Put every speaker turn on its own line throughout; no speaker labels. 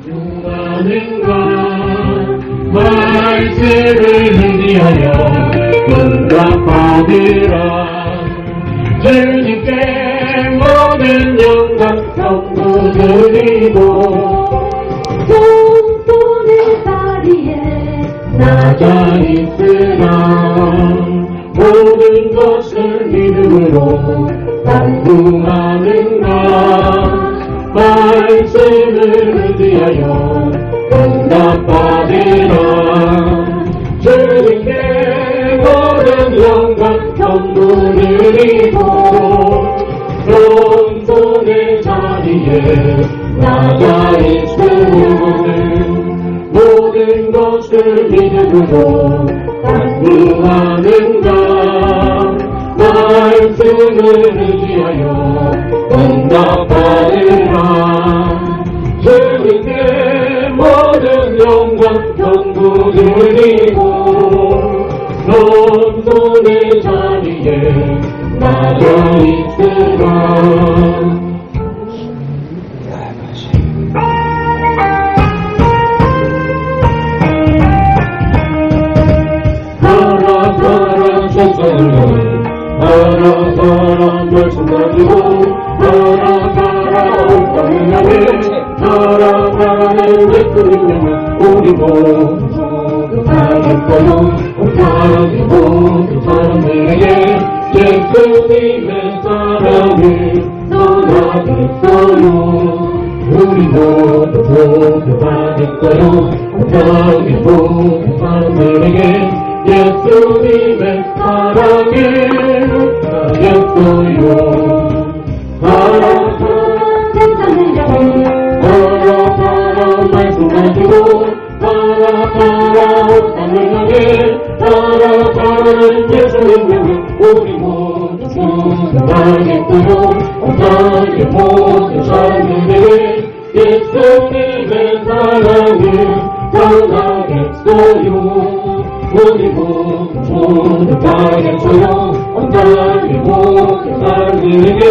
누가는가 말씀을 의지하여 응답받으라. 주님께 모든 영광 전부 드리고
손의 다리에
나가 있으라. 모든 것을 믿음으로 당부하는가 말씀을 의지하여 응답받으라. 주님께 모든 영광 전부 드리고 손의 자리에 나가 있으면 모든 것을 믿음으로 당부하는가 말씀을 의지하여 응답받으라. 주님께 모든 영광 전부 드리고 손의 자리에 나가 있으라. 가라 말씀 가지고 가라 온 땅을 향해 가라는 예수님을 우리 모두 가겠어요. 우리 모두 사람들에게 예수님의 사랑을 전하겠어요. 우리 모두 가겠어요. 우리 모두 사람들에게 예수님의 사랑을 전하겠어요. 가라
세상을 향해
가라 말씀 가지고 가라 온 땅을 향해 가라는 예수님을 우리 모두 가겠어요. 온 땅의 모든 사람들에게 예수님의 사랑을 전하겠어요. 우리 모두 가겠어요. 온 땅의 모든 사람들에게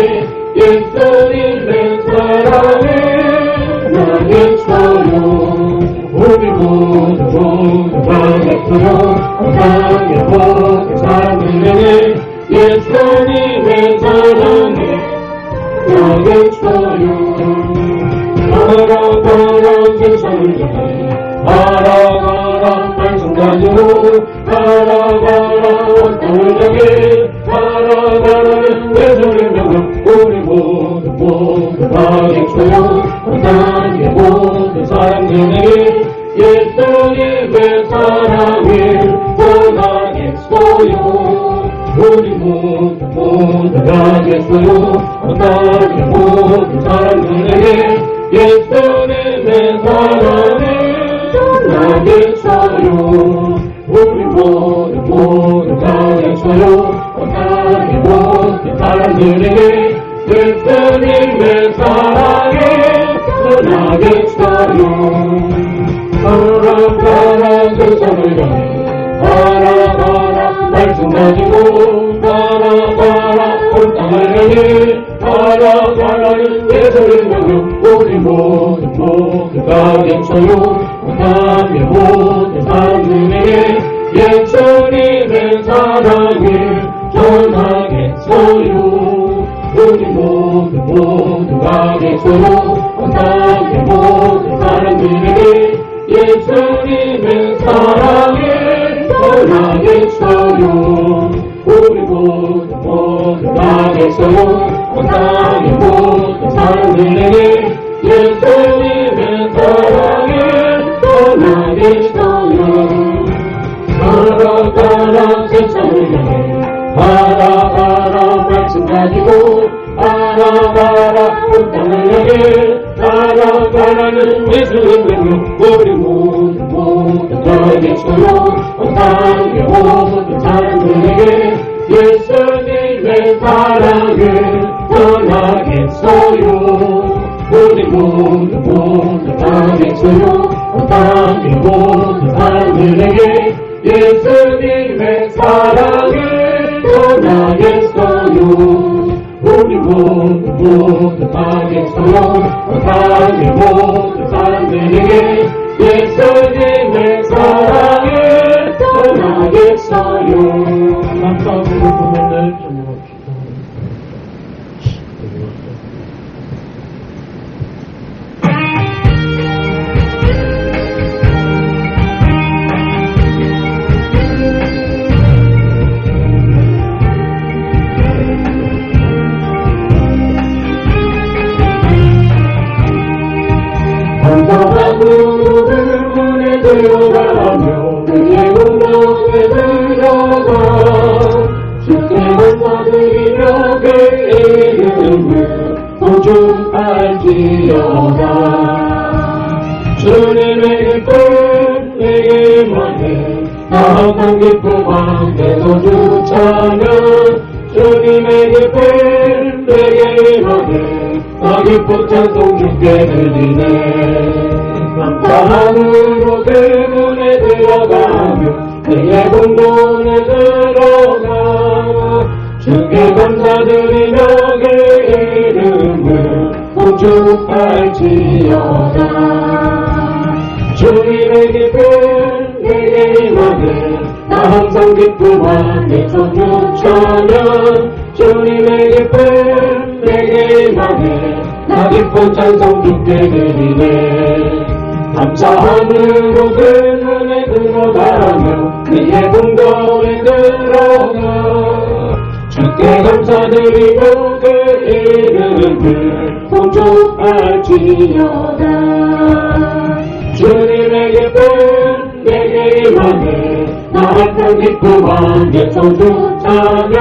예수님의 사랑을 전하겠어요. 우리 모두 가겠어요. 온 땅의 모든 사람들에게 예수님의 사랑을 전하겠어요. 가라 세상을 향해 가라 말씀 가지고 가라 온 땅을 향해 가라는 예수님의 우리 모두 가겠어요. 온 땅의 모든 사람들에게 예수님의 사랑을 전하겠어요. 우리 모두 가겠어요. 온 땅의 모든 사람들에게 예수님의 사랑을 전하겠어요. 우리 모두 가겠어요. 온 땅의 모든 사람들에게 예수님의 사랑을 전하겠어요. 가라 세상을 향해 가라 말씀 가지고 가라 온 땅을 향해 가라는 예수님의 우리 모두 가겠어요. 온 땅의 모든 사람들에게 예수님의 사랑을 전하겠어요. 우리 모두 가겠어요. 온 땅의 모든 사람들에게 예수님의 사랑을 전하겠어요. 우리 모두 가겠어요. 온 땅의 모든 사람들에게 예수님의 사랑을 전하겠어요. 가라 세상을 향해 가라 말씀 가지고 가라 온 땅을 향해 가라는 예수님의 우리 모두 가겠어요. 온 땅의 모든 사람들에게 예수님의 사랑을 전하겠어요. 우리 모두 가겠어요. 온 땅의 모든 사람들에게 예수님의 사랑을 전하겠어요. 우리 모두 모두 하겠어요. 땅의 모든 사람들에게 예수님의 사랑을 전하겠어요. 감사합니다. 부모님 감사함으로 그 문에 들어가며 그의 공동에 들어가 주께 감사드리며 그의 이름을 소중할지어다. 주님의 기쁨 내게 임하네 나아간 기쁨 안에서 주 찬양. 주님의 기쁨 내게 임하네 나 기쁜 찬송 주께 드리네. 감사함으로 그 문에 들어가며 그의 공동에 들어가 주께 감사드리며 그의 이름을 소중할지어다. 주님의 기쁨 내게 임하네 나 항상 기쁨 안에서 주 찬양. 주님의 기쁨 내게 임하네 나 기쁜 찬송 주께 드리네. 감사함으로 그 문에 들어가며 그의 공동에 들어가 주께 감사드리며 그 이름을 소중할지어다. 주님의 기쁨 내게 임하네 나 항상 기쁨 안에서 주 찬양.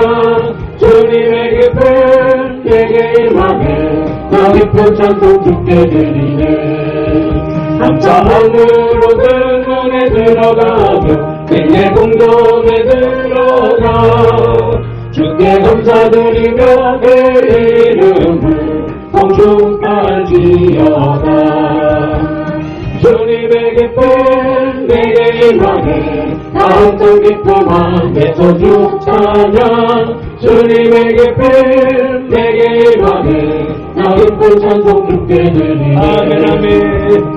주님의 기쁨 내게 임하네 나 기쁜 찬송 주께 드리네. 감사함으로 그 문에 들어가며 그의 공동에 들어가 주께 감사드리며 그 이름을 송축할지어다. 주님의 기쁨 내게 임하네 나 항상 기쁨 안에서 주 찬양. 주님의 기쁨 내게 임하네 나 기쁜 찬송 주께 드리네. 아멘 아멘.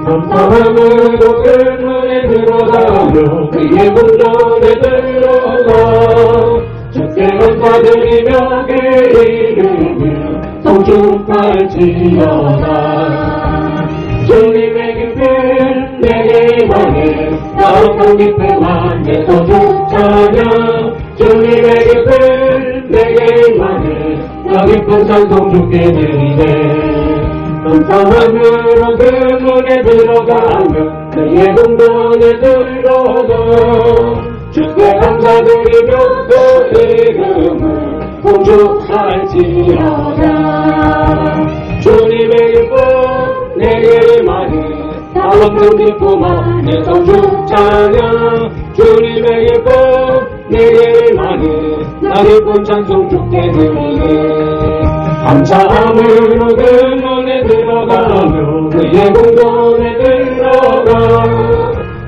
감사함으로 그 문에 들어가며 그의 공동에 들어가 주께 감사드리며 그 이름을 송축할지어다. 주님의 기쁨 내게 임하네 나 항상 기쁨 안에서 주 찬양. 주님의 기쁨 내게 임하네 나 기쁜 찬송 주께 드리네. 감사함으로 그 문에 들어가며 그의 공동에 들어가 주께 감사드리며 그 이름을 송축할지어다. 주님의 기쁨 내게 임하네 나 항상 기쁨 안에서 주 찬양. 주님의 기쁨 내게 임하네 나 기쁜 찬송 주께 드리네. 감사함으로 그 문에 들어가며 그의 공동에 들어가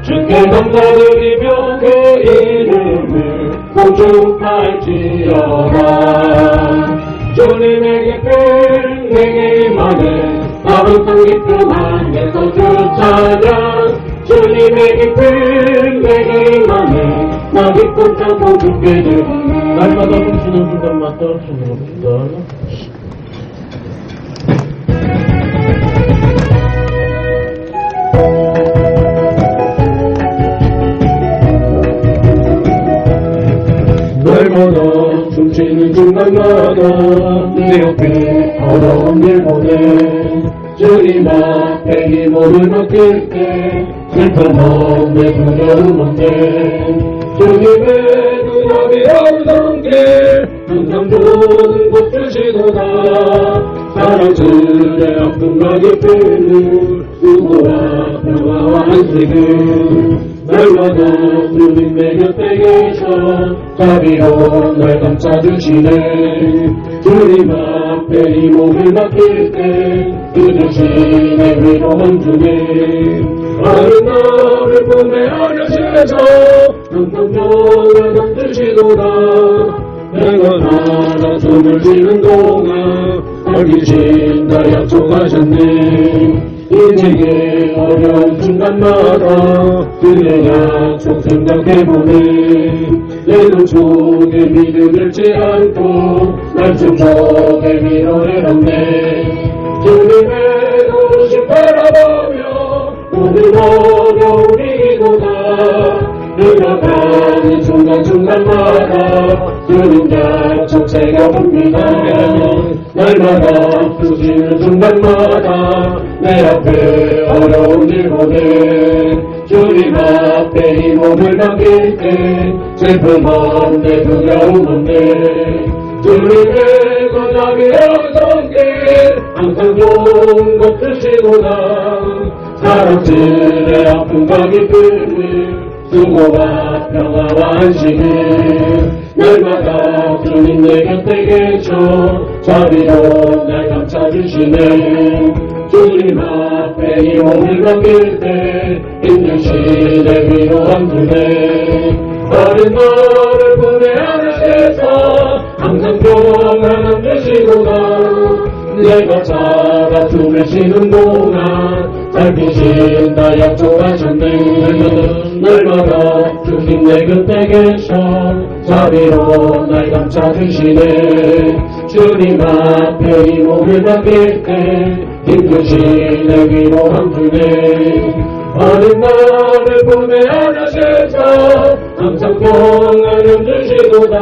주께 감사드리며 그 이름을 송축할지어다. 주님의 기쁨 내게 임하네 나 항상 기쁨 안에서 주 찬양. 주님의 기쁨 내게 임하네 나 기쁜 찬송 주께 드리네. 날마다 부르시는 주간마다 찬양합니다. 날마다 춤추는 중간마다 내 옆에 어려운 일 보내 주님 앞에 힘을 맡길 때 슬픔 없네 두려움 없네. 주님의 눈앞이 항상께 항상 좋은 것 주시도다. 사랑스레 아픔과 기쁨을 수고와 평화와 안식을 날마다 주님의 곁에 계셔 자비로 날 감싸주시네. 주님 앞에 이 몸을 맡길 때 그 주시네 위로한 주님. 하늘 나를 품에 안으시면서 항상 평안을 주시도다. 내가 살아 숨을 쉬는 동안 밝히신다 약속하셨네. 인생의 어려운 순간마다 그의 약속 생각해보네. 내 눈 속에 믿음 잃지 않고 말씀 속에 믿어내 놓네. 주님의 도우심 바라보며 모든 어려움이 이고다. 흘러가는 순간순간마다 주님 약속 새겨봅니다. 날마다 부시는 순간마다 내 앞에 어려운 일 보내. 주님 앞에 이 몸을 맡길 때 슬픔 없네 두려움 없네. 주님의 거룩하게 영성길 항상 좋은 것 드시고다. 사람들의 아픔과 기쁨을 수고와 평화와 안식을 날마다 주님 내 곁에 계셔 자비로 날 감싸주시네. 주님 앞에 이 몸을 맡길 때 힘드시 내 위로함 주네. 어린 너를 보내 하늘에서 항상 평안함 주시고다. 내가 잡아 숨을 쉬는 동안 살피신다 약속하셨네. 날마다 주님 내 곁에 계셔 자비로 날 감싸주시네. 주님 앞에 이 몸을 맡길 때 힘드신 내 위로함 주네. 어린 나를 보내 하나셔서 항상 평안을 주시고다.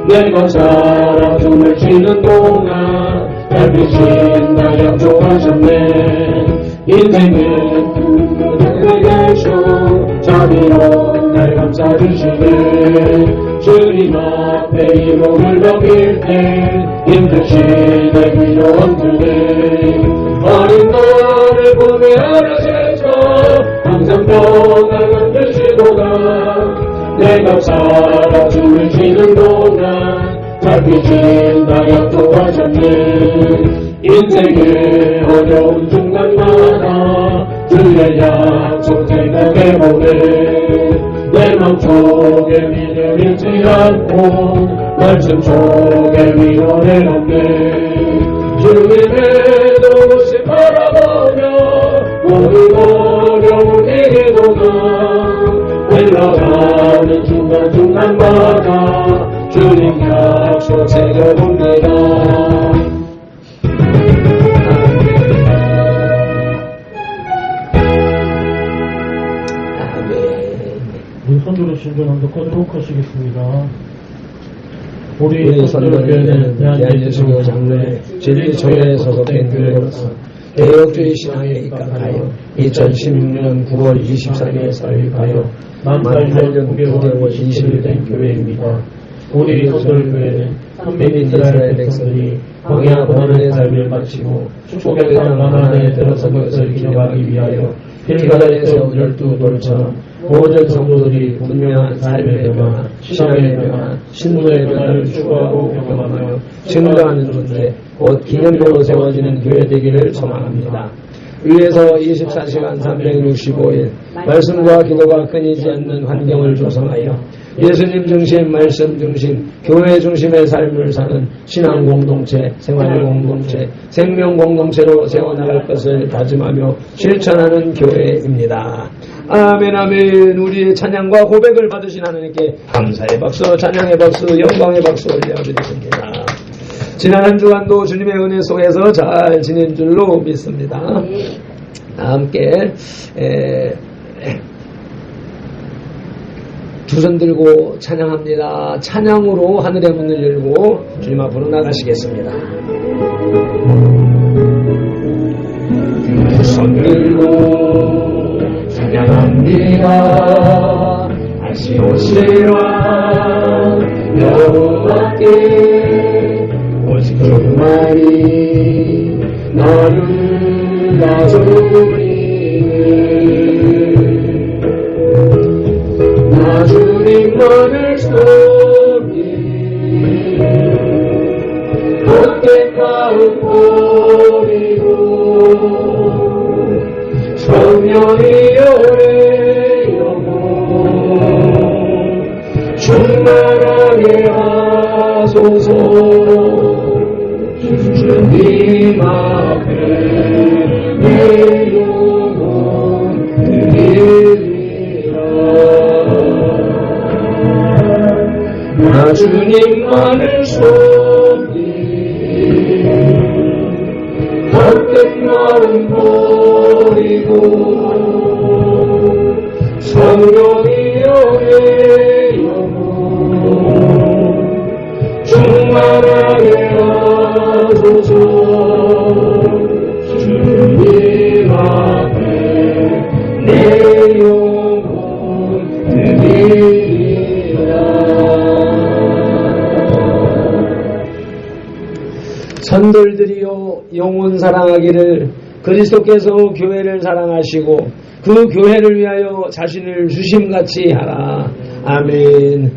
내가 살아 숨을 쉬는 동안 살피신다 약속하셨네. 인생은 그대 계셔 자비로 날 감싸주시네. 주님 앞에 이 몸을 맡길 때 힘드신 내 위로함 주네. 어린 너를 보내 하나셔서 항상 평안을 주시고다. 내가 살아 숨을 쉬는 동안 살피신다 약속하셨네. 인생의 어려운 순간마다 주의 약속 생각해보네. 내 맘속에 믿음 잃지 않고 말씀 속에 위로해 놓네. 주님의 도우심 바라보며 모든 어려운 이기도다. 흘러가는 순간순간마다 주님 약속 새겨봅니다.
손들어 신전함도 꺼도록 하시겠습니다. 우리 선교회는 대한예수교 장로회 진리총회에 소속된 교회로서 개혁주의 신앙에 입각하여 2016년 9월 23일 설립하여 만 8년 9개월 20일 된 교회입니다. 우리 선교회는 선민 이스라엘 백성들이 광야 고난의 삶을 마치고 축복의 땅 가나안에 들어선 것을 기념하기 위하여 필가다에 세운 12돌처럼 모든 성도들이 분명한 삶의 변화, 신앙의 변화, 신분의 변화를 추구하고 경험하며 증거하는 존재, 곧 기념적으로 세워지는 교회 되기를 소망합니다. 위에서 24시간 365일 말씀과 기도가 끊이지 않는 환경을 조성하여 예수님 중심, 말씀 중심, 교회 중심의 삶을 사는 신앙 공동체, 생활 공동체, 생명 공동체로 세워나갈 것을 다짐하며 실천하는 교회입니다. 아멘 아멘. 우리의 찬양과 고백을 받으신 하나님께 감사의 박수, 찬양의 박수, 영광의 박수 올려드리십니다. 지난 한 주간도 주님의 은혜 속에서 잘 지낸 줄로 믿습니다. 함께 두 손 들고 찬양합니다. 찬양으로 하늘의 문을 열고 주님 앞으로 나가시겠습니다. 두 손 들고 찬양합니다. 다시 오시라 여호와께 오직 주만이 나를 나서리. 나 주님만을 섬기 헛된 마음 버리고 성령이 오래 영혼 충만하게 하소서.
주님 앞에 내 영혼 드리리라. 나 주님만을 섬기 헛된 마음 버리고 성령이여 내 영혼 충만하게 하소서. 주님 앞에 내 영혼 드리리라.
선돌들이여 영혼 사랑하기를 그리스도께서 교회를 사랑하시고 그 교회를 위하여 자신을 주심같이 하라. 아멘.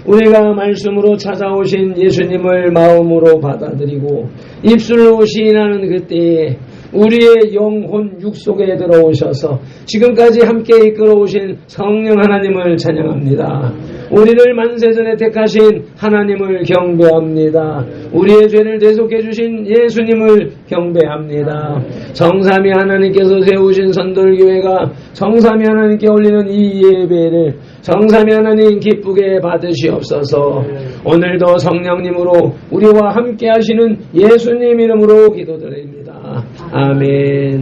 우리가 말씀으로 찾아오신 예수님을 마음으로 받아들이고 입술로 시인하는 그때에 우리의 영혼 육속에 들어오셔서 지금까지 함께 이끌어오신 성령 하나님을 찬양합니다. 우리를 만세전에 택하신 하나님을 경배합니다. 우리의 죄를 대속해 주신 예수님을 경배합니다. 성삼위 하나님께서 세우신 선돌교회가 성삼위 하나님께 올리는 이 예배를 성삼위 하나님 기쁘게 받으시옵소서. 오늘도 성령님으로 우리와 함께 하시는 예수님 이름으로 기도드립니다. 아멘.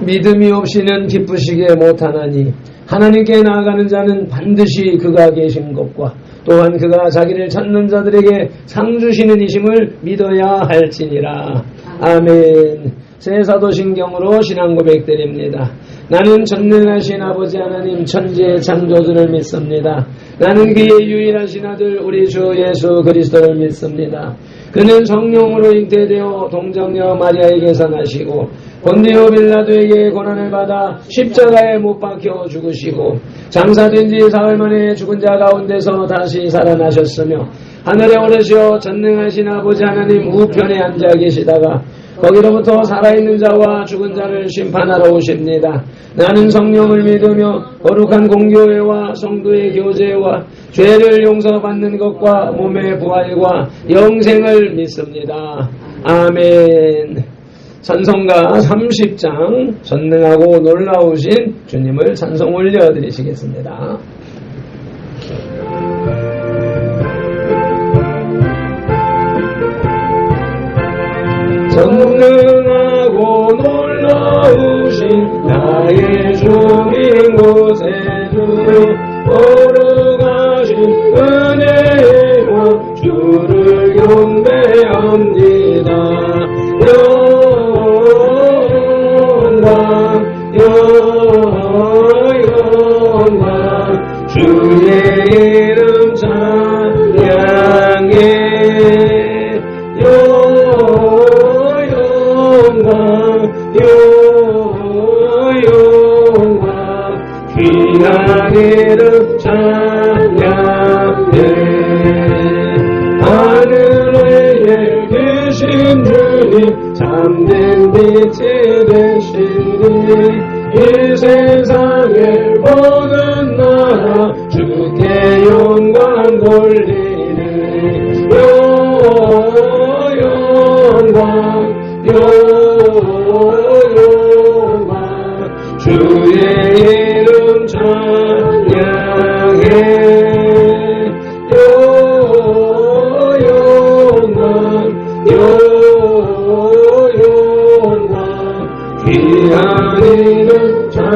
믿음이 없이는 기쁘시게 못하나니 하나님께 나아가는 자는 반드시 그가 계신 것과 또한 그가 자기를 찾는 자들에게 상 주시는 이심을 믿어야 할지니라. 아멘. 새 사도신경으로 신앙 고백드립니다. 나는 전능하신 아버지 하나님 천지의 창조주를 믿습니다. 나는 그의 유일하신 아들 우리 주 예수 그리스도를 믿습니다. 그는 성령으로 잉태되어 동정녀 마리아에게서 나시고 본디오 빌라도에게 고난을 받아 십자가에 못 박혀 죽으시고 장사된 지 사흘 만에 죽은 자 가운데서 다시 살아나셨으며 하늘에 오르시어 전능하신 아버지 하나님 우편에 앉아 계시다가 거기로부터 살아있는 자와 죽은 자를 심판하러 오십니다. 나는 성령을 믿으며 거룩한 공교회와 성도의 교제와 죄를 용서받는 것과 몸의 부활과 영생을 믿습니다. 아멘. 찬송가 30장 전능하고 놀라우신 주님을 찬송 올려드리시겠습니다. 전능하고 놀라우신 나의 주님 구세주 거룩하신 은혜의 원 주를 경배합니다. 영광 주의 이름 찬양해. 영광 귀한 이름 찬양해. 하늘에 계신 주님 참된 빛이 되시니 이 세상의 모든 나라 주께 영광 돌리네. 영광 주의 이름 찬양해. 영광 귀한 이름 찬양해.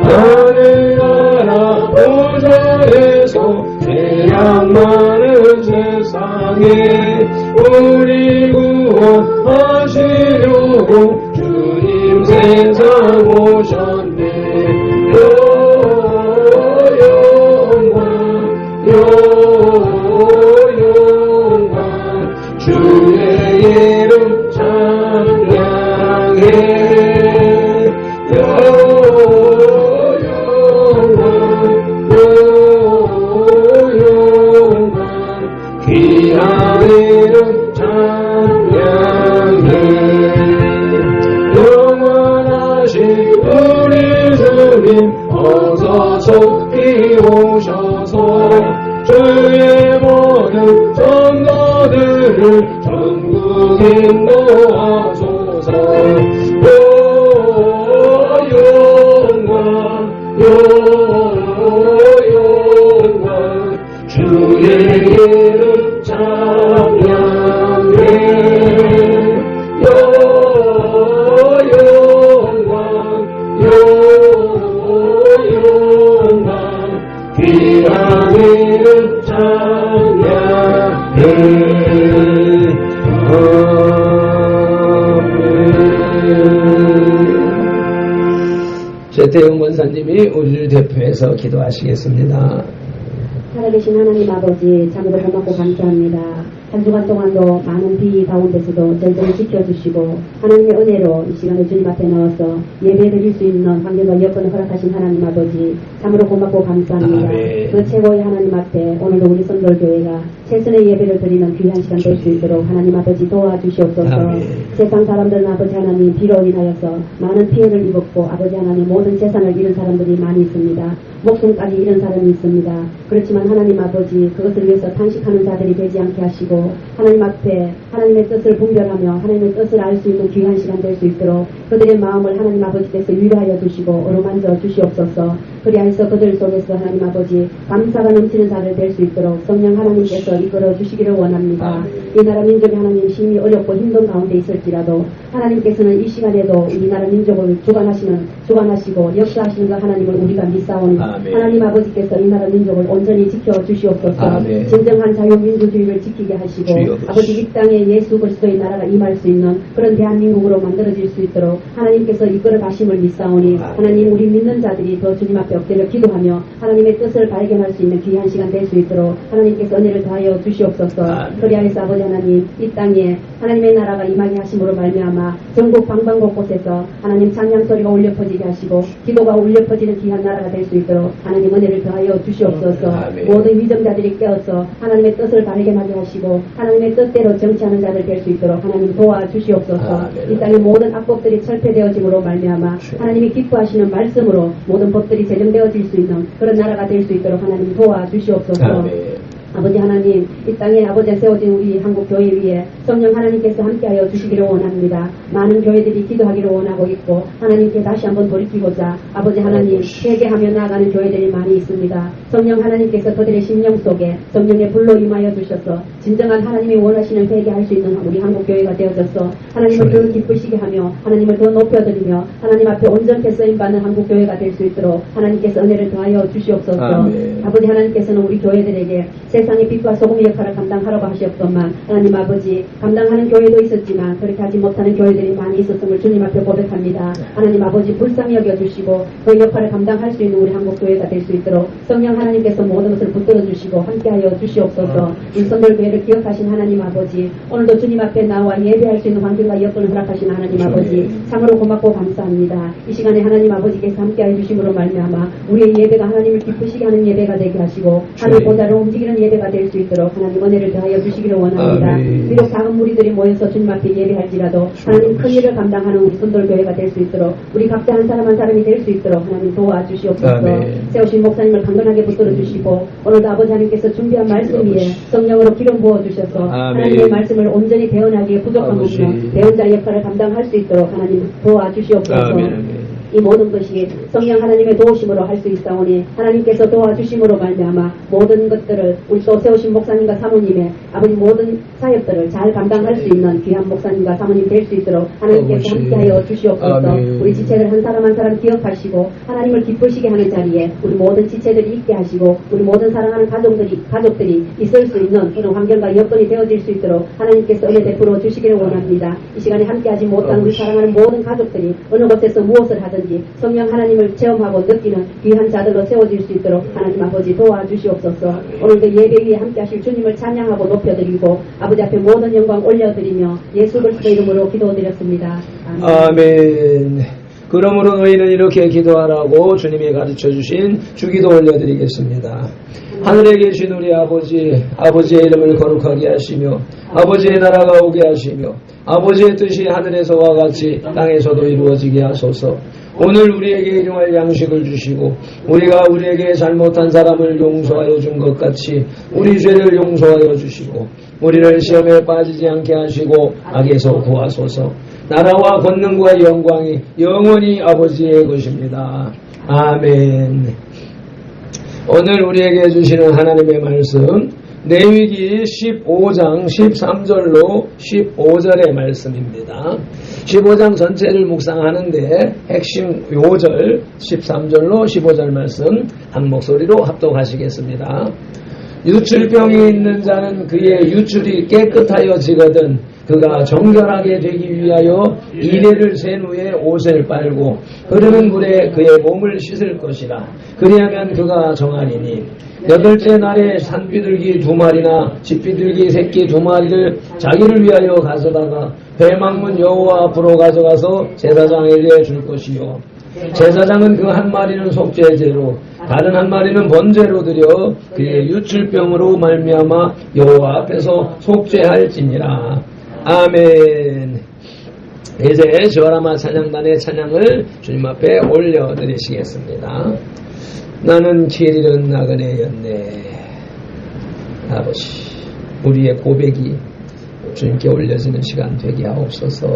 하늘나라 보좌에서 재앙 많은 세상에 우리 구원하시려고 주님 세상 오셨네. 영광 주의 이름 찬양해. 영광 힘 모아줘서 영광 주의 이름 찬양해 영광 귀한 이름 찬양해 최태영 권사님이 우리를 대표해서 기도하시겠습니다.
살아계신 하나님 아버지, 참으로 고맙고 감사합니다. 한 주간 동안도 많은 비 가운데서도 저희들을 지켜주시고 하나님의 은혜로 이 시간에 주님 앞에 나와서 예배 드릴 수 있는 환경과 여건을 허락하신 하나님 아버지, 참으로 고맙고 감사합니다.
아멘.
그 최고의 하나님 앞에 오늘도 우리 선돌교회가 최선의 예배를 드리는 귀한 시간 될 수 있도록 하나님 아버지 도와주시옵소서.
아멘.
세상 사람들은 아버지 하나님 비로 인하여서 많은 피해를 입었고 아버지 하나님 모든 재산을 잃은 사람들이 많이 있습니다. 목숨까지 잃은 사람이 있습니다. 그렇지만 하나님 아버지, 그것을 위해서 탄식하는 자들이 되지 않게 하시고 하나님 앞에 하나님의 뜻을 분별하며 하나님의 뜻을 알 수 있는 귀한 시간 될 수 있도록 그들의 마음을 하나님 아버지께서 위로하여 주시고 어루만져 주시옵소서. 그리하여서 그들 속에서 하나님 아버지 감사가 넘치는 자를 될 수 있도록 성령 하나님께서 이끌어 주시기를 원합니다. 이 나라 민족이 하나님 심히 어렵고 힘든 가운데 있을지라도 하나님께서는 이 시간에도 우리나라 민족을 주관하시고 역사하시는 것 하나님을 우리가 믿사오니 하나님 아버지께서 이 나라 민족을 온전히 지켜주시옵소서.
아멘.
진정한 자유민주주의를 지키게 하시고
주여옵소서.
아버지 이 땅에 예수 그리스도의 나라가 임할 수 있는 그런 대한민국으로 만들어질 수 있도록 하나님께서 이끌어 가심을 믿사오니 하나님, 우리 믿는 자들이 더 주님 앞에 엎드려 기도하며 하나님의 뜻을 발견할 수 있는 귀한 시간 될 수 있도록 하나님께서 은혜를 더하여 주시옵소서. 그리하여서 아버지 하나님, 이 땅에 하나님의 나라가 임하게 하심으로 말미암아 전국 방방곳곳에서 하나님 찬양 소리가 울려 퍼지게 하시고 기도가 울려 퍼지는 귀한 나라가 될 수 있도록 하나님 은혜를 더하여 주시옵소서. 모든 위정자들이 깨어서 하나님의 뜻을 발견하게 하시고 하나님의 뜻대로 정치하는 자들 될 수 있도록 하나님 도와주시옵소서. 이 땅의 모든 악법들이 철폐되어짐으로 말미암아 하나님이 기뻐하시는 말씀으로 모든 법들이 제정되어질 수 있는 그런 나라가 될 수 있도록 하나님 도와주시옵소서. 아버지 하나님, 이 땅에 아버지가 세워진 우리 한국교회 위에 성령 하나님께서 함께하여 주시기를 원합니다. 많은 교회들이 기도하기를 원하고 있고 하나님께 다시 한번 돌이키고자 아버지 하나님 회개하며 나아가는 교회들이 많이 있습니다. 성령 하나님께서 그들의 심령 속에 성령의 불로 임하여 주셔서 진정한 하나님이 원하시는 회개할 수 있는 우리 한국교회가 되어져서 하나님을 더 기쁘시게 하며 하나님을 더 높여드리며 하나님 앞에 온전케 쓰임받는 한국교회가 될 수 있도록 하나님께서 은혜를 더하여 주시옵소서. 아버지 하나님께서는 우리 교회들에게 세상의 빛과 소금의 역할을 감당하라고 하시옵소만 하나님 아버지, 감당하는 교회도 있었지만 그렇게 하지 못하는 교회들이 많이 있었음을 주님 앞에 고백합니다. 하나님 아버지, 불쌍히 여겨주시고 그 역할을 감당할 수 있는 우리 한국교회가 될 수 있도록 성령 하나님께서 모든 것을 붙들어 주시고 함께하여 주시옵소서. 우리 선돌교회를 기억하신 하나님 아버지, 오늘도 주님 앞에 나와 예배할 수 있는 환경과 여건을 허락하신 하나님 아버지, 참으로 고맙고 감사합니다. 이 시간에 하나님 아버지께서 함께하여 주심으로 말미암아 우리의 예배가 하나님을 기쁘시게 하는 예배가 되게 하시고 하늘 보좌를 움직이는 예배가 될 수 있도록 하나님 은혜를 더하여 주시기를 원합니다. 비록 작은 무리들이 모여서 주님 앞에 예배할지라도 하나님 큰 일을 감당하는 우리 선돌교회가 될 수 있도록 우리 각자 한 사람 한 사람이 될 수 있도록 하나님 도와주시옵소서. 세우신 목사님을 강건하게 붙들어 주시고 오늘도 아버지 하나님께서 준비한 말씀 위에 성령으로 기름 부어주셔서 하나님의 말씀을 온전히 대언하기에 부족한 부분은 대언자 역할을 감당할 수 있도록 하나님 도와주시옵소서. 이 모든 것이 성령 하나님의 도우심으로 할 수 있사오니 하나님께서 도와주심으로 말미암아 모든 것들을 우리 또 세우신 목사님과 사모님의 아버지 모든 사역들을 잘 감당할 수 있는 귀한 목사님과 사모님 될 수 있도록 하나님께서 함께하여 주시옵소서. 우리 지체들 한 사람 한 사람 기억하시고 하나님을 기쁘시게 하는 자리에 우리 모든 지체들이 있게 하시고 우리 모든 사랑하는 가족들이 있을 수 있는 그런 환경과 여건이 되어질 수 있도록 하나님께서 은혜 베풀어 주시기를 원합니다. 이 시간에 함께하지 못한 우리 사랑하는 모든 가족들이 어느 곳에서 무엇을 하든 성령 하나님을 체험하고 느끼는 귀한 자들로 세워질 수 있도록 하나님 아버지 도와주시옵소서. 오늘도 예배 위에 함께 하실 주님을 찬양하고 높여드리고 아버지 앞에 모든 영광 올려드리며 예수 그리스도 이름으로 기도드렸습니다.
아멘. 그러므로 너희는 이렇게 기도하라고 주님이 가르쳐주신 주기도 올려드리겠습니다. 하늘에 계신 우리 아버지, 아버지의 이름을 거룩하게 하시며 아버지의 나라가 오게 하시며 아버지의 뜻이 하늘에서와 같이 땅에서도 이루어지게 하소서. 오늘 우리에게 일용할 양식을 주시고 우리가 우리에게 잘못한 사람을 용서하여 준 것 같이 우리 죄를 용서하여 주시고 우리를 시험에 빠지지 않게 하시고 악에서 구하소서. 나라와 권능과 영광이 영원히 아버지의 것입니다. 아멘. 오늘 우리에게 주시는 하나님의 말씀 레위기 15장 13절로 15절의 말씀입니다. 15장 전체를 묵상하는데 핵심 요절 13절로 15절 말씀 한 목소리로 합독하시겠습니다. 유출병이 있는 자는 그의 유출이 깨끗하여지거든 그가 정결하게 되기 위하여 이레를 센 후에 옷을 빨고 흐르는 물에 그의 몸을 씻을 것이라. 그리하면 그가 정하리니 여덟째 날에 산비둘기 2마리나 집비둘기 새끼 2마리를 자기를 위하여 가져다가 배망문 여호와 앞으로 가져가서 제사장에게 줄 것이요 제사장은 그 한 마리는 속죄제로 다른 한 마리는 번제로 드려 그의 유출병으로 말미암아 여호와 앞에서 속죄할지니라. 아멘. 이제 저라마 찬양단의 찬양을 주님 앞에 올려드리시겠습니다. 나는 길 잃은 나그네였네. 아버지, 우리의 고백이 주님께 올려지는 시간 되게 하옵소서.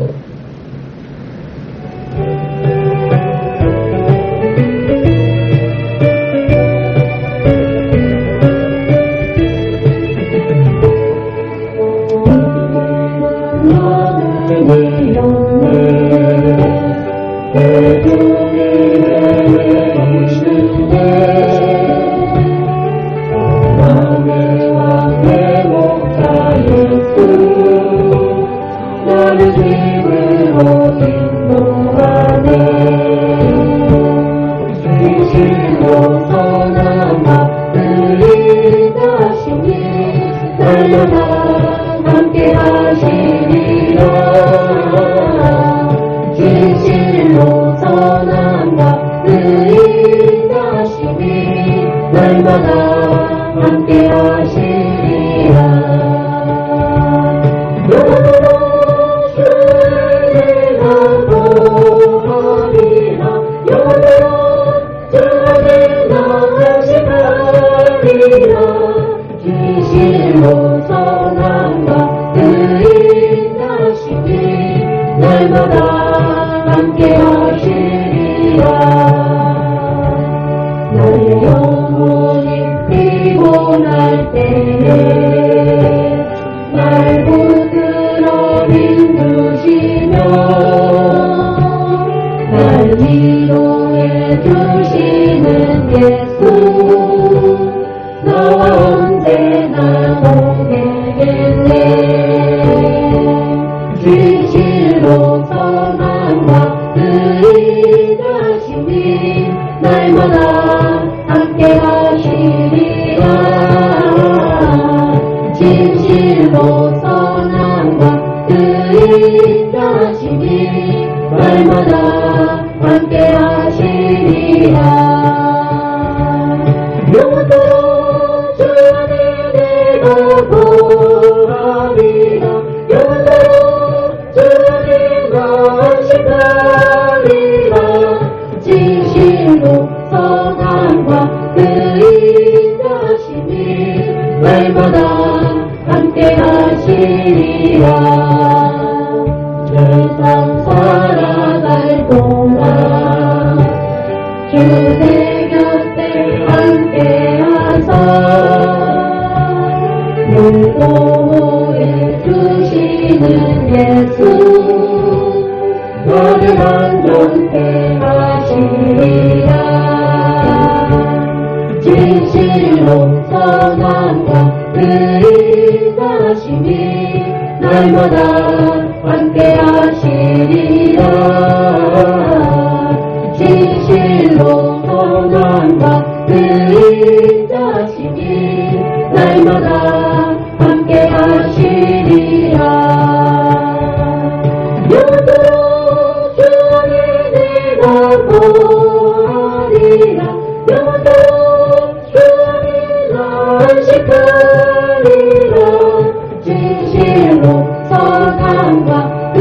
진실로 선함과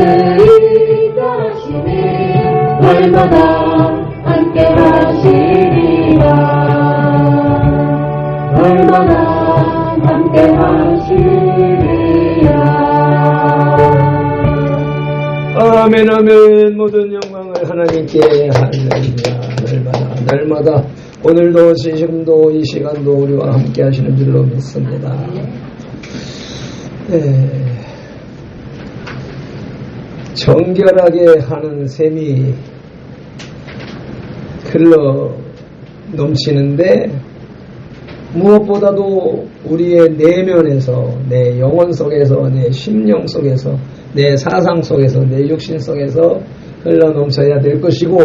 날마다 함께 하시리라. 날마다 함께 하시리라.
아멘 아멘. 모든 영광을 하나님께. 할렐루야. 날마다 오늘도 지금도 이 시간도 우리와 함께 하시는 줄로 믿습니다. 정결하게 하는 셈이 흘러 넘치는데 무엇보다도 우리의 내면에서, 내 영혼 속에서, 내 심령 속에서, 내 사상 속에서, 내 육신 속에서 흘러 넘쳐야 될 것이고,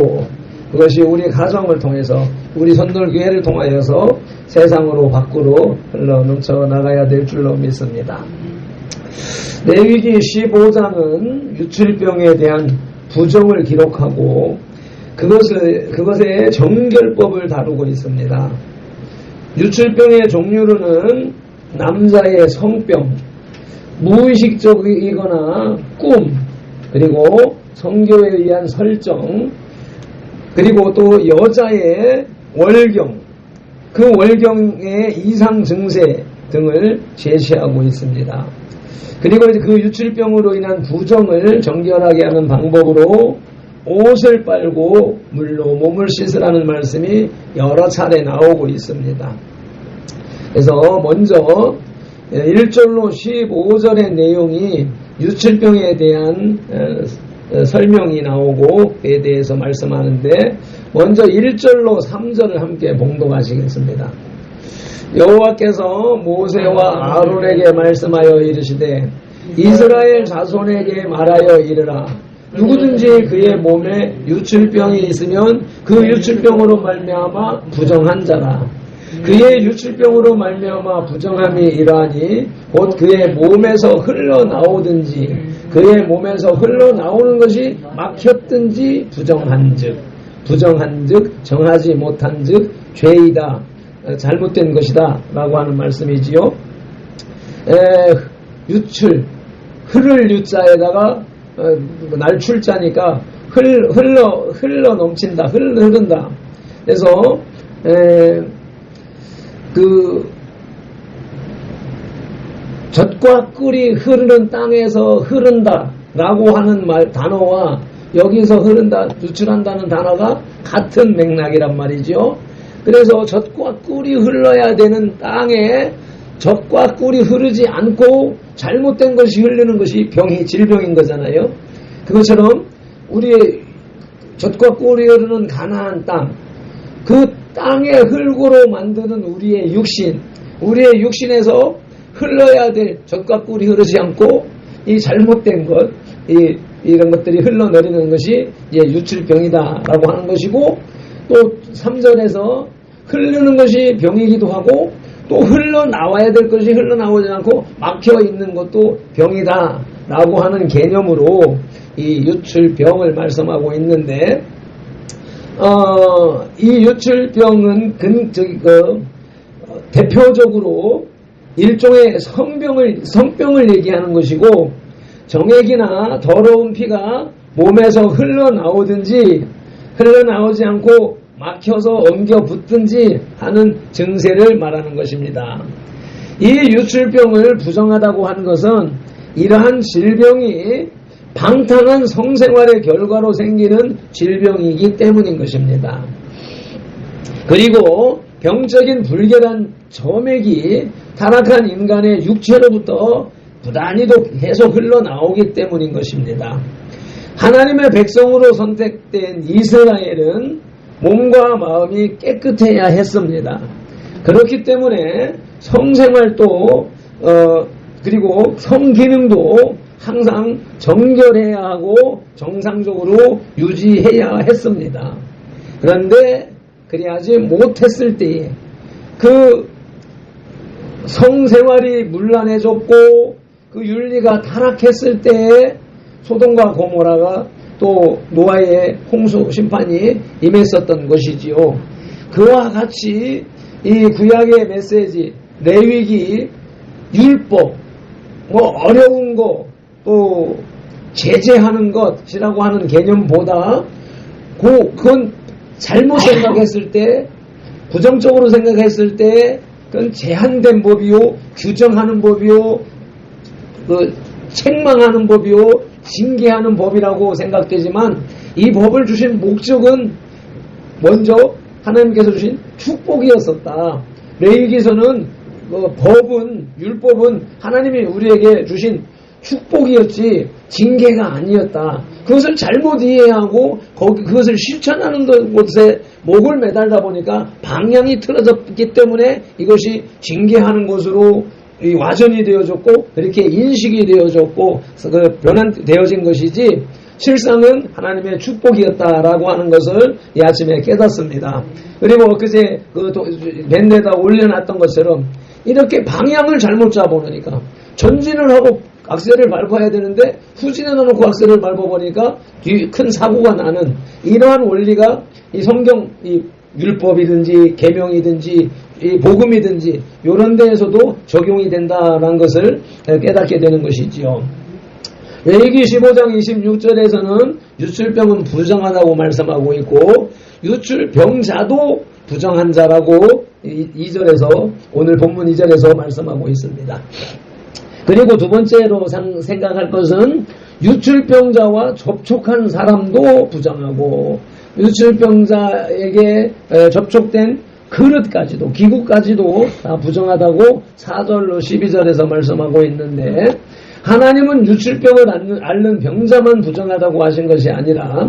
그것이 우리 가정을 통해서, 우리 선돌교회를 통하여서 세상으로 밖으로 흘러 넘쳐 나가야 될 줄로 믿습니다. 레위기 15장은 유출병에 대한 부정을 기록하고 그것의 정결법을 다루고 있습니다. 유출병의 종류로는 남자의 성병, 무의식적이거나 꿈, 그리고 성교에 의한 설정, 그리고 또 여자의 월경, 그 월경의 이상 증세 등을 제시하고 있습니다. 그리고 그 유출병으로 인한 부정을 정결하게 하는 방법으로 옷을 빨고 물로 몸을 씻으라는 말씀이 여러 차례 나오고 있습니다. 그래서 먼저 1절로 15절의 내용이 유출병에 대한 설명이 나오고 그에 대해서 말씀하는데, 먼저 1절로 3절을 함께 봉독하시겠습니다. 여호와께서 모세와 아론에게 말씀하여 이르시되 이스라엘 자손에게 말하여 이르라. 누구든지 그의 몸에 유출병이 있으면 그 유출병으로 말미암아 부정한 자라. 그의 유출병으로 말미암아 부정함이 이러하니 곧 그의 몸에서 흘러나오든지 그의 몸에서 흘러나오는 것이 막혔든지 부정한즉 정하지 못한즉 죄이다, 잘못된 것이다 라고 하는 말씀이지요. 유출, 흐를 유자에다가 날출자니까 흘러 넘친다, 흐른다. 그래서 젖과 꿀이 흐르는 땅에서 흐른다 라고 하는 단어와 여기서 흐른다, 유출한다는 단어가 같은 맥락이란 말이죠. 그래서 젖과 꿀이 흘러야 되는 땅에 젖과 꿀이 흐르지 않고 잘못된 것이 흐르는 것이 질병인 거잖아요. 그것처럼 우리의 젖과 꿀이 흐르는 가나안 땅, 그 땅의 흙으로 만드는 우리의 육신에서 흘러야 될 젖과 꿀이 흐르지 않고 이 잘못된 것, 이런 것들이 흘러내리는 것이 유출병이다라고 하는 것이고, 또 3절에서 흐르는 것이 병이기도 하고 또 흘러나와야 될 것이 흘러나오지 않고 막혀있는 것도 병이다라고 하는 개념으로 이 유출병을 말씀하고 있는데, 이 유출병은 대표적으로 일종의 성병을 얘기하는 것이고, 정액이나 더러운 피가 몸에서 흘러나오든지 흘러나오지 않고 막혀서 엉겨 붙든지 하는 증세를 말하는 것입니다. 이 유출병을 부정하다고 하는 것은 이러한 질병이 방탕한 성생활의 결과로 생기는 질병이기 때문인 것입니다. 그리고 병적인 불결한 점액이 타락한 인간의 육체로부터 부단히도 계속 흘러나오기 때문인 것입니다. 하나님의 백성으로 선택된 이스라엘은 몸과 마음이 깨끗해야 했습니다. 그렇기 때문에 성생활도 그리고 성기능도 항상 정결해야 하고 정상적으로 유지해야 했습니다. 그런데 그리하지 못했을 때에 그 성생활이 문란해졌고 그 윤리가 타락했을 때에 소돔과 고모라가 또 노아의 홍수 심판이 임했었던 것이지요. 그와 같이 이 구약의 메시지, 레위기, 율법, 어려운 거, 또 제재하는 것이라고 하는 개념보다 그건 잘못 생각했을 때, 부정적으로 생각했을 때, 그건 제한된 법이요, 규정하는 법이요, 책망하는 법이요, 징계하는 법이라고 생각되지만, 이 법을 주신 목적은 먼저 하나님께서 주신 축복이었었다. 레위기서는 법은, 율법은 하나님이 우리에게 주신 축복이었지 징계가 아니었다. 그것을 잘못 이해하고 그것을 실천하는 것에 목을 매달다 보니까 방향이 틀어졌기 때문에 이것이 징계하는 것으로 와전이 되어졌고 그렇게 인식이 되어졌고 변환되어진 것이지 실상은 하나님의 축복이었다라고 하는 것을 이 아침에 깨닫습니다. 그리고 엊그제 밴드에다 올려놨던 것처럼 이렇게 방향을 잘못 잡아놓으니까 전진을 하고 악셀을 밟아야 되는데 후진을 해놓고 악셀을 밟아보니까 큰 사고가 나는 이러한 원리가 이 성경 이 율법이든지 계명이든지 이 복음이든지 이런 데에서도 적용이 된다는 것을 깨닫게 되는 것이지요. 레위기 15장 26절에서는 유출병은 부정하다고 말씀하고 있고 유출병자도 부정한 자라고 2절에서 오늘 본문 2절에서 말씀하고 있습니다. 그리고 두 번째로 생각할 것은 유출병자와 접촉한 사람도 부정하고 유출병자에게 접촉된 그릇까지도 기구까지도 다 부정하다고 4절로 12절에서 말씀하고 있는데 하나님은 유출병을 앓는 병자만 부정하다고 하신 것이 아니라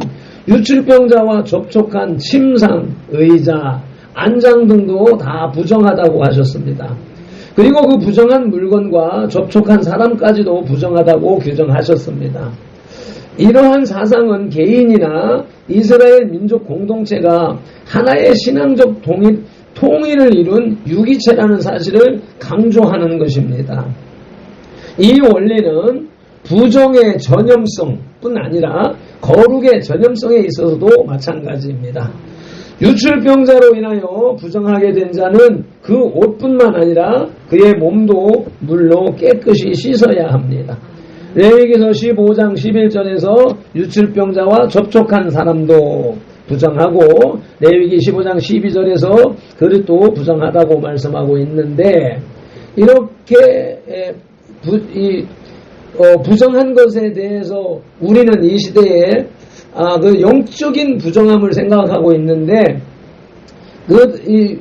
유출병자와 접촉한 침상, 의자, 안장 등도 다 부정하다고 하셨습니다. 그리고 그 부정한 물건과 접촉한 사람까지도 부정하다고 규정하셨습니다. 이러한 사상은 개인이나 이스라엘 민족 공동체가 하나의 신앙적 통일을 이룬 유기체라는 사실을 강조하는 것입니다. 이 원리는 부정의 전염성뿐 아니라 거룩의 전염성에 있어서도 마찬가지입니다. 유출병자로 인하여 부정하게 된 자는 그 옷뿐만 아니라 그의 몸도 물로 깨끗이 씻어야 합니다. 레위기서 15장 11절에서 유출병자와 접촉한 사람도 부정하고 레위기 15장 12절에서 그릇도 부정하다고 말씀하고 있는데 이렇게 부정한 것에 대해서 우리는 이 시대에 그 영적인 부정함을 생각하고 있는데 이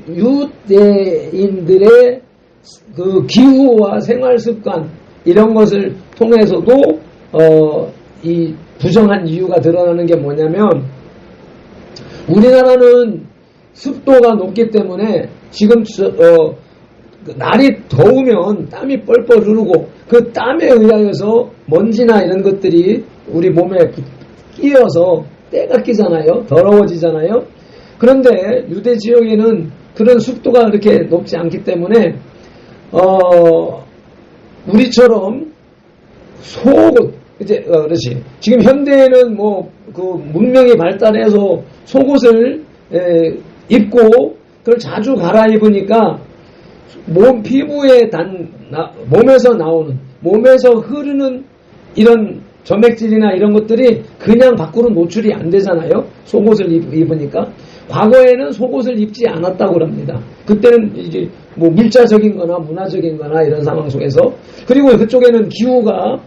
유대인들의 그 기후와 생활 습관 이런 것을 통해서도 이 부정한 이유가 드러나는 게 뭐냐면 우리나라는 습도가 높기 때문에 지금 날이 더우면 땀이 뻘뻘 흐르고 그 땀에 의하여서 먼지나 이런 것들이 우리 몸에 끼어서 때가 끼잖아요. 더러워지잖아요. 그런데 유대 지역에는 그런 습도가 그렇게 높지 않기 때문에 우리처럼 속옷 이제 그렇지. 지금 현대에는 뭐 그 문명이 발달해서 속옷을 입고 그걸 자주 갈아입으니까 피부에 몸에서 나오는 몸에서 흐르는 이런 점액질이나 이런 것들이 그냥 밖으로 노출이 안 되잖아요. 속옷을 입으니까. 과거에는 속옷을 입지 않았다고 합니다. 그때는 이제 뭐 물자적인 거나 문화적인 거나 이런 상황 속에서. 그리고 그쪽에는 기후가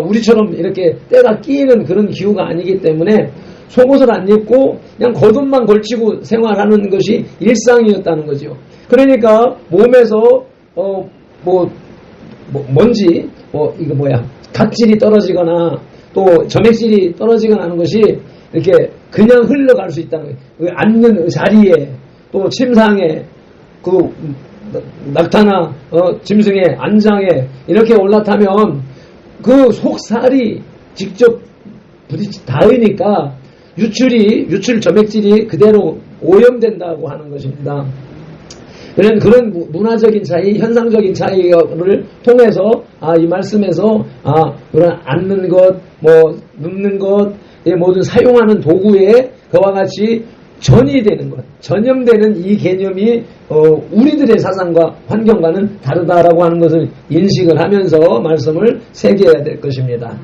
우리처럼 이렇게 때가 끼는 그런 기후가 아니기 때문에 속옷을 안 입고 그냥 겉옷만 걸치고 생활하는 것이 일상이었다는 거죠. 그러니까 몸에서 먼지 이거 각질이 떨어지거나 또 점액질이 떨어지거나 하는 것이 이렇게 그냥 흘러갈 수 있다는 거예요. 그 앉는 자리에 또 침상에 그 낙타나 짐승의 안장에 이렇게 올라타면 그 속살이 직접 닿으니까 유출 점액질이 그대로 오염된다고 하는 것입니다. 그런 문화적인 차이, 현상적인 차이를 통해서 이 말씀에서 그런 앉는 것, 눕는 것, 모든 사용하는 도구에 그와 같이 전이되는 것, 전염되는 이 개념이 우리들의 사상과 환경과는 다르다라고 하는 것을 인식을 하면서 말씀을 새겨야 될 것입니다.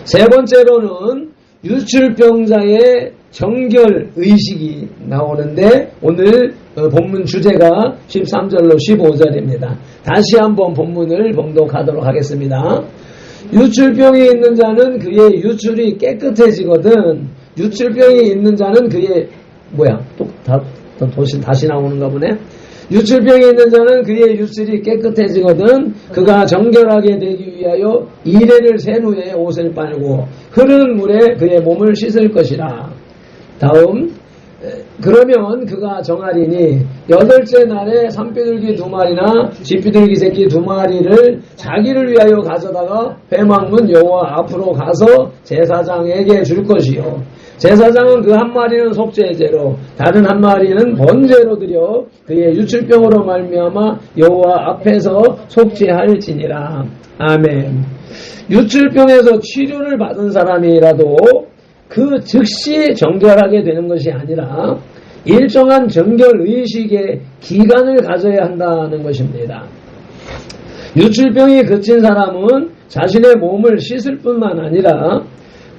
세 번째로는
유출병자의 정결 의식이 나오는데 오늘 본문 주제가 13절로 15절입니다. 다시 한번 본문을 봉독하도록 하겠습니다. 유출병이 있는 자는 그의 유출이 깨끗해지거든. 유출병이 있는 자는 그의 다시 나오는가 보네. 유출병이 있는 자는 그의 유출이 깨끗해지거든. 그가 정결하게 되기 위하여 이레를 센 후에 옷을 빨고 흐르는 물에 그의 몸을 씻을 것이라. 다음, 그러면 그가 정하리니 8째 날에 산비둘기 2마리나 쥐비둘기 새끼 2마리를 자기를 위하여 가져다가 회막문 여호와 앞으로 가서 제사장에게 줄 것이요. 제사장은 그 한 마리는 속죄제로 다른 한 마리는 번제로 드려 그의 유출병으로 말미암아 여호와 앞에서 속죄할지니라. 아멘. 유출병에서 치료를 받은 사람이라도 그 즉시 정결하게 되는 것이 아니라 일정한 정결의식의 기간을 가져야 한다는 것입니다. 유출병이 그친 사람은 자신의 몸을 씻을 뿐만 아니라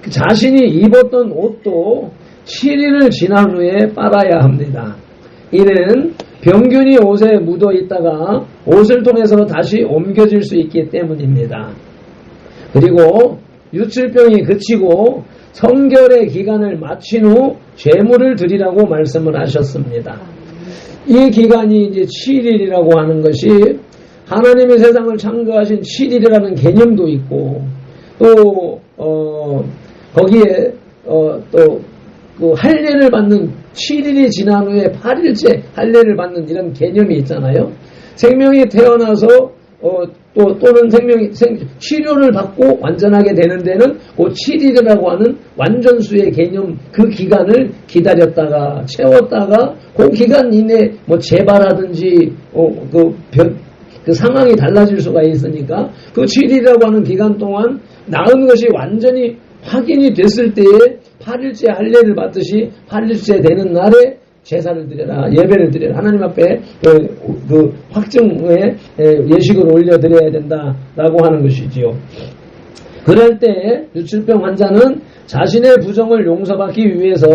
자신이 입었던 옷도 7일을 지난 후에 빨아야 합니다. 이는 병균이 옷에 묻어 있다가 옷을 통해서 다시 옮겨질 수 있기 때문입니다. 그리고 유출병이 그치고 성결의 기간을 마친 후 제물을 드리라고 말씀을 하셨습니다. 이 기간이 이제 7일이라고 하는 것이 하나님의 세상을 창조하신 7일이라는 개념도 있고 또 거기에 또 그 할례를 받는 7일이 지난 후에 8일째 할례를 받는 이런 개념이 있잖아요. 생명이 태어나서 또는 치료를 받고 완전하게 되는 데는 그 7일이라고 하는 완전수의 개념, 그 기간을 기다렸다가 채웠다가 그 기간 이내 재발하든지 그 상황이 달라질 수가 있으니까 그 7일이라고 하는 기간 동안 나은 것이 완전히 확인이 됐을 때에 8일째 할례를 받듯이 8일째 되는 날에 제사를 드려라, 예배를 드려라. 하나님 앞에 그 확증의 예식을 올려드려야 된다라고 하는 것이지요. 그럴 때 유출병 환자는 자신의 부정을 용서받기 위해서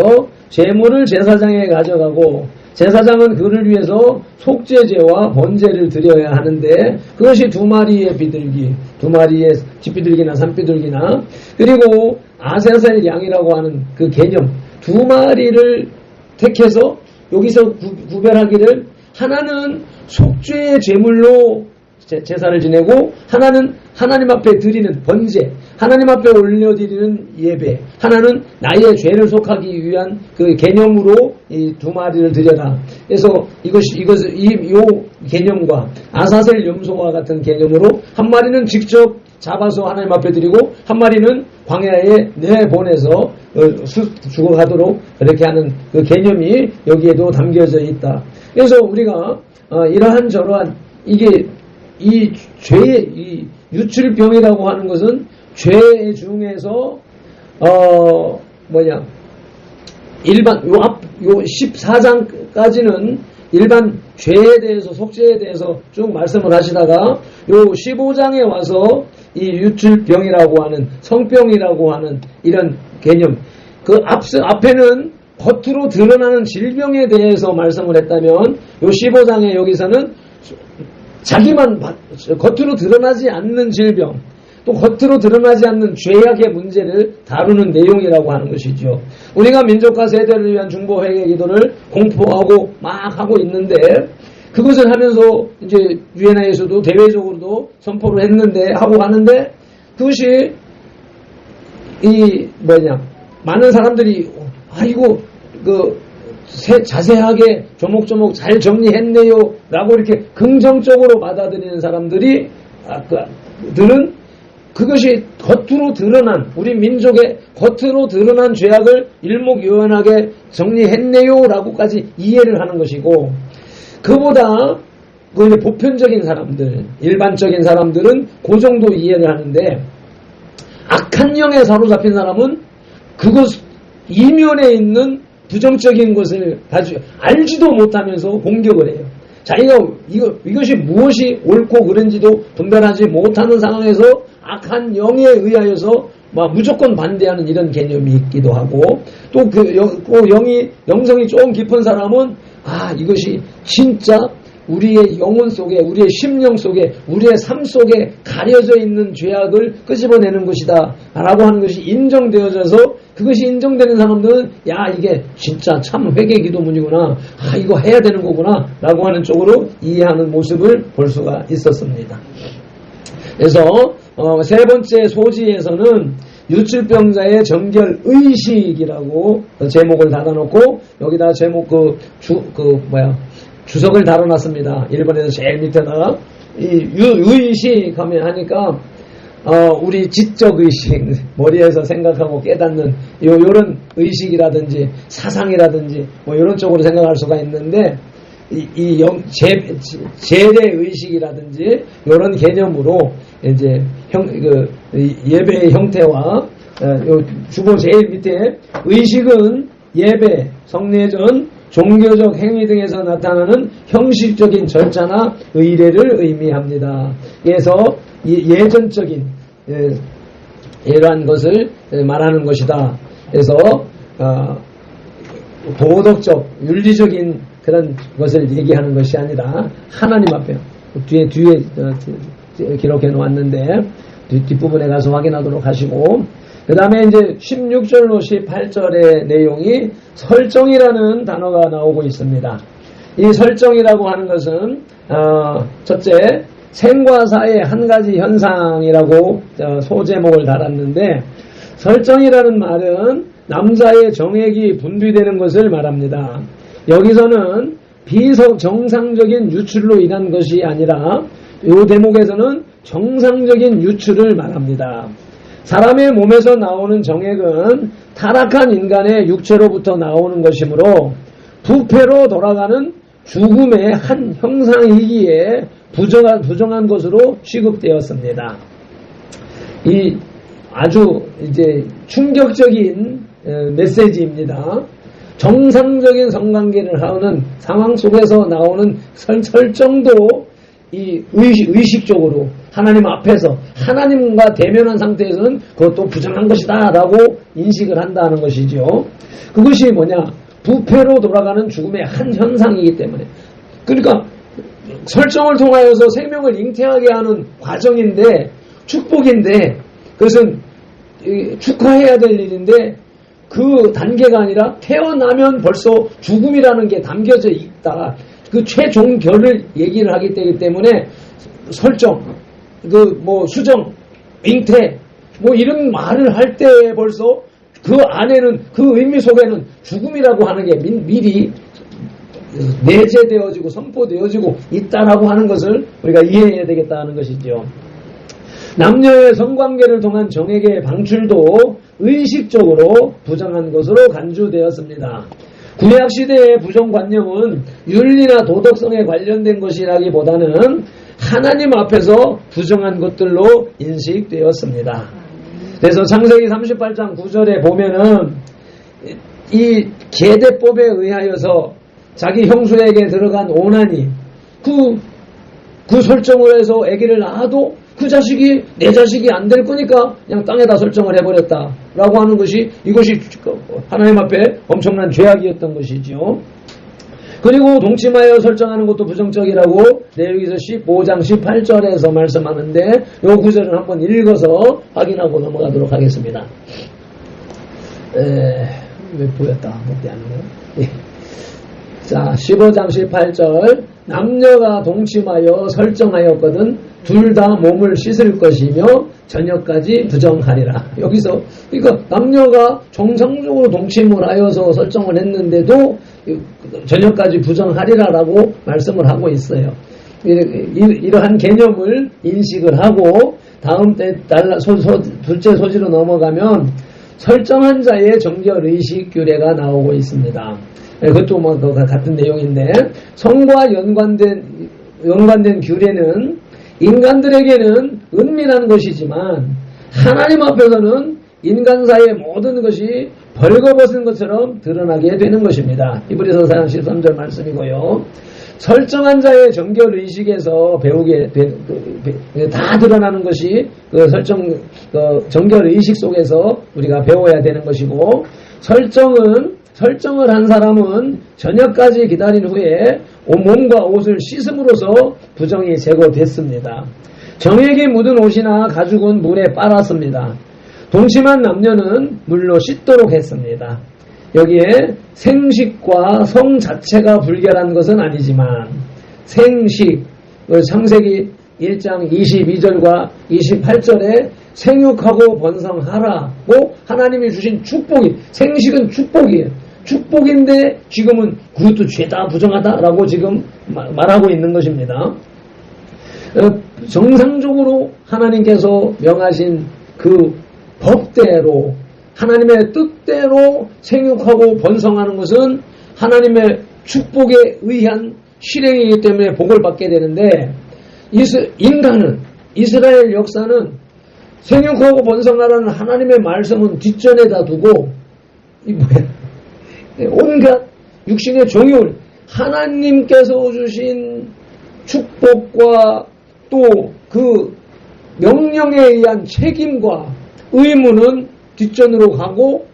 제물을 제사장에 가져가고 제사장은 그를 위해서 속죄제와 번제를 드려야 하는데 그것이 2마리의 비둘기, 2마리의 쥐비둘기나 산비둘기나 그리고 아세셀 양이라고 하는 그 개념 2마리를 택해서 여기서 구별하기를 하나는 속죄의 제물로 제사를 지내고 하나는 하나님 앞에 드리는 번제, 하나님 앞에 올려드리는 예배, 하나는 나의 죄를 속하기 위한 그 개념으로 이 2마리를 드려라. 그래서 이 개념과 아사셀 염소와 같은 개념으로 한 마리는 직접 잡아서 하나님 앞에 드리고 한 마리는 광야에 내보내서 죽어가도록 그렇게 하는 그 개념이 여기에도 담겨져 있다. 그래서 우리가 이러한 저러한 이게 이 죄의 이 유출병이라고 하는 것은 죄 중에서 일반 요 14장까지는 일반 죄에 대해서 속죄에 대해서 쭉 말씀을 하시다가 요 15장에 와서 이 유출병이라고 하는 성병이라고 하는 이런 개념 그 앞에는 겉으로 드러나는 질병에 대해서 말씀을 했다면 요 15장에 여기서는 자기만 겉으로 드러나지 않는 질병 또 겉으로 드러나지 않는 죄악의 문제를 다루는 내용이라고 하는 것이죠. 우리가 민족과 세대를 위한 중보회개 기도를 공포하고 막 하고 있는데 그것을 하면서 이제 유엔아에서도 대외적으로도 선포를 했는데 하고 하는데 그것이 많은 사람들이 아이고 자세하게 조목조목 잘 정리했네요 라고 이렇게 긍정적으로 받아들이는 사람들이 들은 그것이 겉으로 드러난 우리 민족의 겉으로 드러난 죄악을 일목요연하게 정리했네요 라고까지 이해를 하는 것이고 그보다 이제 보편적인 사람들 일반적인 사람들은 그 정도 이해를 하는데 악한 영에 사로잡힌 사람은 그것 이면에 있는 부정적인 것을 알지도 못하면서 공격을 해요. 자기가 이것이 무엇이 옳고 그른지도 분별하지 못하는 상황에서 악한 영에 의하여서 무조건 반대하는 이런 개념이 있기도 하고, 또 영성이 조금 깊은 사람은 이것이 진짜 우리의 영혼 속에, 우리의 심령 속에, 우리의 삶 속에 가려져 있는 죄악을 끄집어내는 것이다 라고 하는 것이 인정되어져서, 그것이 인정되는 사람들은 이게 진짜 참 회개 기도문이구나, 이거 해야 되는 거구나 라고 하는 쪽으로 이해하는 모습을 볼 수가 있었습니다. 그래서 세 번째 소지에서는 유출병자의 정결 의식이라고 제목을 달아놓고, 여기다 제목 주석을 달아놨습니다. 일본에서 제일 밑에다가 이 의식 하니까 우리 지적 의식, 머리에서 생각하고 깨닫는 요런 의식이라든지 사상이라든지 이런 쪽으로 생각할 수가 있는데, 제대 의식이라든지 요런 개념으로 이제 예배의 형태와 주보 제일 밑에 의식은 예배, 성례전, 종교적 행위 등에서 나타나는 형식적인 절차나 의례를 의미합니다. 그래서 예전적인 이러한 것을 말하는 것이다. 그래서 도덕적, 윤리적인 그런 것을 얘기하는 것이 아니라 하나님 앞에 뒤에 기록해 놓았는데 뒷부분에 가서 확인하도록 하시고, 그 다음에 이제 16절로 18절의 내용이 설정이라는 단어가 나오고 있습니다. 이 설정이라고 하는 것은 첫째, 생과 사의 한 가지 현상이라고 소제목을 달았는데, 설정이라는 말은 남자의 정액이 분비되는 것을 말합니다. 여기서는 비정상적인 유출로 인한 것이 아니라 이 대목에서는 정상적인 유출을 말합니다. 사람의 몸에서 나오는 정액은 타락한 인간의 육체로부터 나오는 것이므로 부패로 돌아가는 죽음의 한 형상이기에 부정한 것으로 취급되었습니다. 이 아주 이제 충격적인 메시지입니다. 정상적인 성관계를 하는 상황 속에서 나오는 설정도 이 의식적으로 하나님 앞에서 하나님과 대면한 상태에서는 그것도 부정한 것이다 라고 인식을 한다는 것이죠. 그것이 뭐냐? 부패로 돌아가는 죽음의 한 현상이기 때문에. 그러니까 설정을 통하여서 생명을 잉태하게 하는 과정인데, 축복인데, 그것은 축하해야 될 일인데 그 단계가 아니라 태어나면 벌써 죽음이라는 게 담겨져 있다. 그 최종 결을 얘기를 하기 때문에 설정, 수정, 잉태, 이런 말을 할 때 벌써 그 안에는, 그 의미 속에는 죽음이라고 하는 게 미리 내재되어지고 선포되어지고 있다라고 하는 것을 우리가 이해해야 되겠다는 것이죠. 남녀의 성관계를 통한 정액의 방출도 의식적으로 부정한 것으로 간주되었습니다. 구약시대의 부정관념은 윤리나 도덕성에 관련된 것이라기보다는 하나님 앞에서 부정한 것들로 인식되었습니다. 그래서 창세기 38장 9절에 보면은 이 계대법에 의하여서 자기 형수에게 들어간 오난이 그 설정을 해서 아기를 낳아도 그 자식이 내 자식이 안 될 거니까 그냥 땅에다 설정을 해버렸다라고 하는 것이, 이것이 하나님 앞에 엄청난 죄악이었던 것이죠. 그리고 동침하여 설정하는 것도 부정적이라고 레위기서 15장 18절에서 말씀하는데, 이 구절을 한번 읽어서 확인하고 넘어가도록 하겠습니다. 왜 보였다 못돼 하는 거예요? 자, 15장 18절, 남녀가 동침하여 설정하였거든 둘 다 몸을 씻을 것이며 저녁까지 부정하리라. 여기서 그러니까 남녀가 정상적으로 동침을 하여서 설정을 했는데도 저녁까지 부정하리라라고 말씀을 하고 있어요. 이러한 개념을 인식을 하고 다음 때 둘째 소지로 넘어가면 설정한 자의 정결의식 규례가 나오고 있습니다. 그것도 같은 내용인데, 성과 연관된 규례는 인간들에게는 은밀한 것이지만 하나님 앞에서는 인간 사이의 모든 것이 벌거벗은 것처럼 드러나게 되는 것입니다. 히브리서 4장 13절 말씀이고요. 설정한 자의 정결의식에서 다 드러나는 것이 그 정결의식 속에서 우리가 배워야 되는 것이고, 설정을 한 사람은 저녁까지 기다린 후에 몸과 옷을 씻음으로써 부정이 제거됐습니다. 정액이 묻은 옷이나 가죽은 물에 빨았습니다. 동침한 남녀는 물로 씻도록 했습니다. 여기에 생식과 성 자체가 불결한 것은 아니지만 생식, 창세기 1장 22절과 28절에 생육하고 번성하라고 하나님이 주신 축복이, 생식은 축복이에요. 축복인데 지금은 그것도 죄다 부정하다라고 지금 말하고 있는 것입니다. 정상적으로 하나님께서 명하신 그 법대로, 하나님의 뜻대로 생육하고 번성하는 것은 하나님의 축복에 의한 실행이기 때문에 복을 받게 되는데, 인간은, 이스라엘 역사는 생육하고 번성하라는 하나님의 말씀은 뒷전에다 두고 온갖 육신의 종욕을, 하나님께서 주신 축복과 또 그 명령에 의한 책임과 의무는 뒷전으로 가고,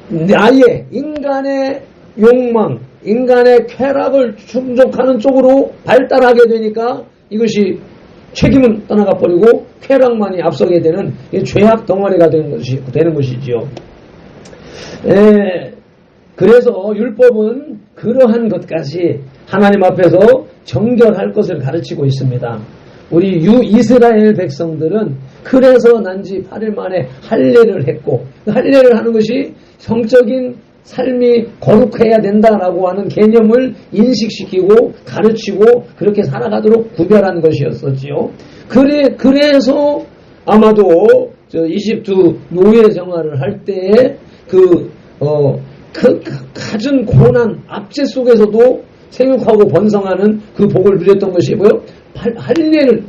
나의 인간의 욕망, 인간의 쾌락을 충족하는 쪽으로 발달하게 되니까 이것이 책임은 떠나가 버리고 쾌락만이 앞서게 되는 죄악 덩어리가 되는 것이지요. 그래서 율법은 그러한 것까지 하나님 앞에서 정결할 것을 가르치고 있습니다. 우리 이스라엘 백성들은 그래서 난지 8일 만에 할례를 했고, 할례를 하는 것이 성적인 삶이 거룩해야 된다라고 하는 개념을 인식시키고 가르치고 그렇게 살아가도록 구별한 것이었었지요. 그래서 아마도 이집트 노예 생활을 할 때에 그 갖은 고난, 압제 속에서도 생육하고 번성하는 그 복을 누렸던 것이 뭐요? 할례의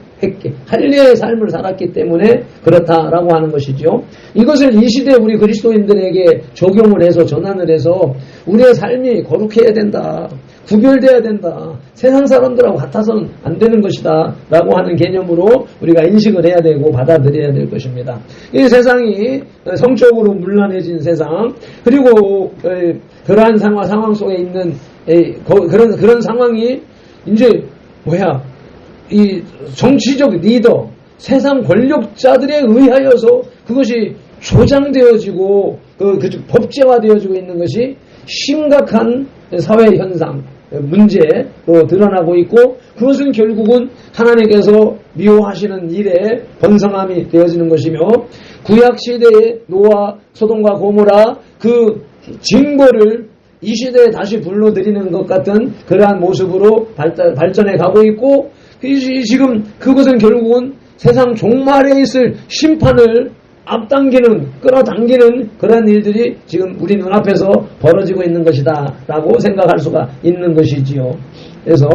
삶을 살았기 때문에 그렇다라고 하는 것이죠. 이것을 이 시대 우리 그리스도인들에게 적용을 해서 전환을 해서 우리의 삶이 거룩해야 된다, 구별돼야 된다, 세상 사람들하고 같아서는 안 되는 것이다 라고 하는 개념으로 우리가 인식을 해야 되고 받아들여야 될 것입니다. 이 세상이 성적으로 문란해진 세상, 그리고 그러한 상황 속에 있는 그런 상황이 이제 이 정치적 리더, 세상 권력자들에 의하여서 그것이 조장되어지고 법제화되어지고 있는 것이 심각한 사회 현상, 문제로 드러나고 있고, 그것은 결국은 하나님께서 미워하시는 일에 번성함이 되어지는 것이며, 구약시대의 노아, 소돔과 고모라 그 징벌을 이 시대에 다시 불러들이는 것 같은 그러한 모습으로 발전해 가고 있고, 지금 그것은 결국은 세상 종말에 있을 심판을 앞당기는, 끌어당기는 그런 일들이 지금 우리 눈앞에서 벌어지고 있는 것이다 라고 생각할 수가 있는 것이지요. 그래서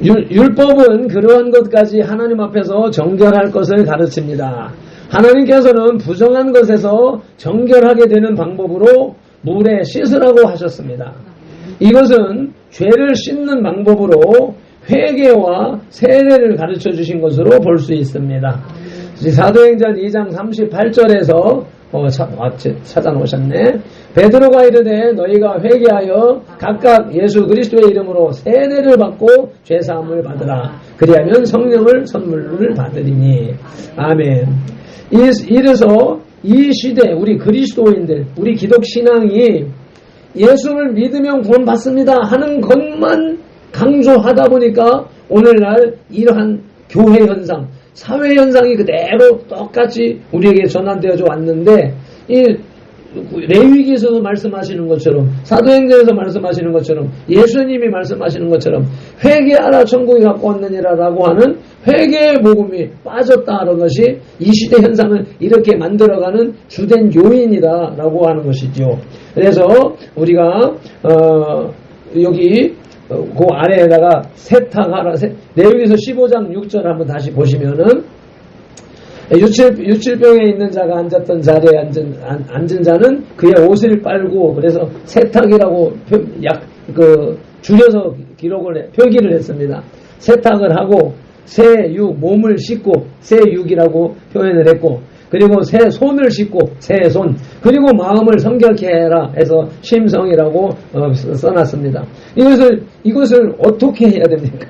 율법은 그러한 것까지 하나님 앞에서 정결할 것을 가르칩니다. 하나님께서는 부정한 것에서 정결하게 되는 방법으로 물에 씻으라고 하셨습니다. 이것은 죄를 씻는 방법으로 회개와 세례를 가르쳐 주신 것으로 볼 수 있습니다. 사도행전 2장 38절에서 찾아놓으셨네. 베드로가 이르되 너희가 회개하여 각각 예수 그리스도의 이름으로 세례를 받고 죄사함을 받으라. 그리하면 성령을 선물을 받으리니. 아멘. 이래서 이 시대 우리 그리스도인들, 우리 기독신앙이 예수를 믿으면 구원받습니다 하는 것만 강조하다 보니까 오늘날 이러한 교회 현상, 사회 현상이 그대로 똑같이 우리에게 전환되어져 왔는데, 이 레위기에서도 말씀하시는 것처럼, 사도행전에서 말씀하시는 것처럼, 예수님이 말씀하시는 것처럼 회개하라 천국이 갖고 왔느니라 라고 하는 회개의 복음이 빠졌다는 것이 이 시대 현상을 이렇게 만들어가는 주된 요인이다 라고 하는 것이죠. 그래서 우리가 여기 그 아래에다가 세탁하라, 레위기서 15장 6절 한번 다시 보시면은, 유출병에 있는 자가 앉았던 자리에 앉은 자는 그의 옷을 빨고, 그래서 세탁이라고 줄여서 표기를 했습니다. 세탁을 하고 새육, 몸을 씻고 새육이라고 표현을 했고, 그리고 새 손을 씻고 새 손, 그리고 마음을 성결케 해라 해서 심성이라고 써놨습니다. 이것을 어떻게 해야 됩니까?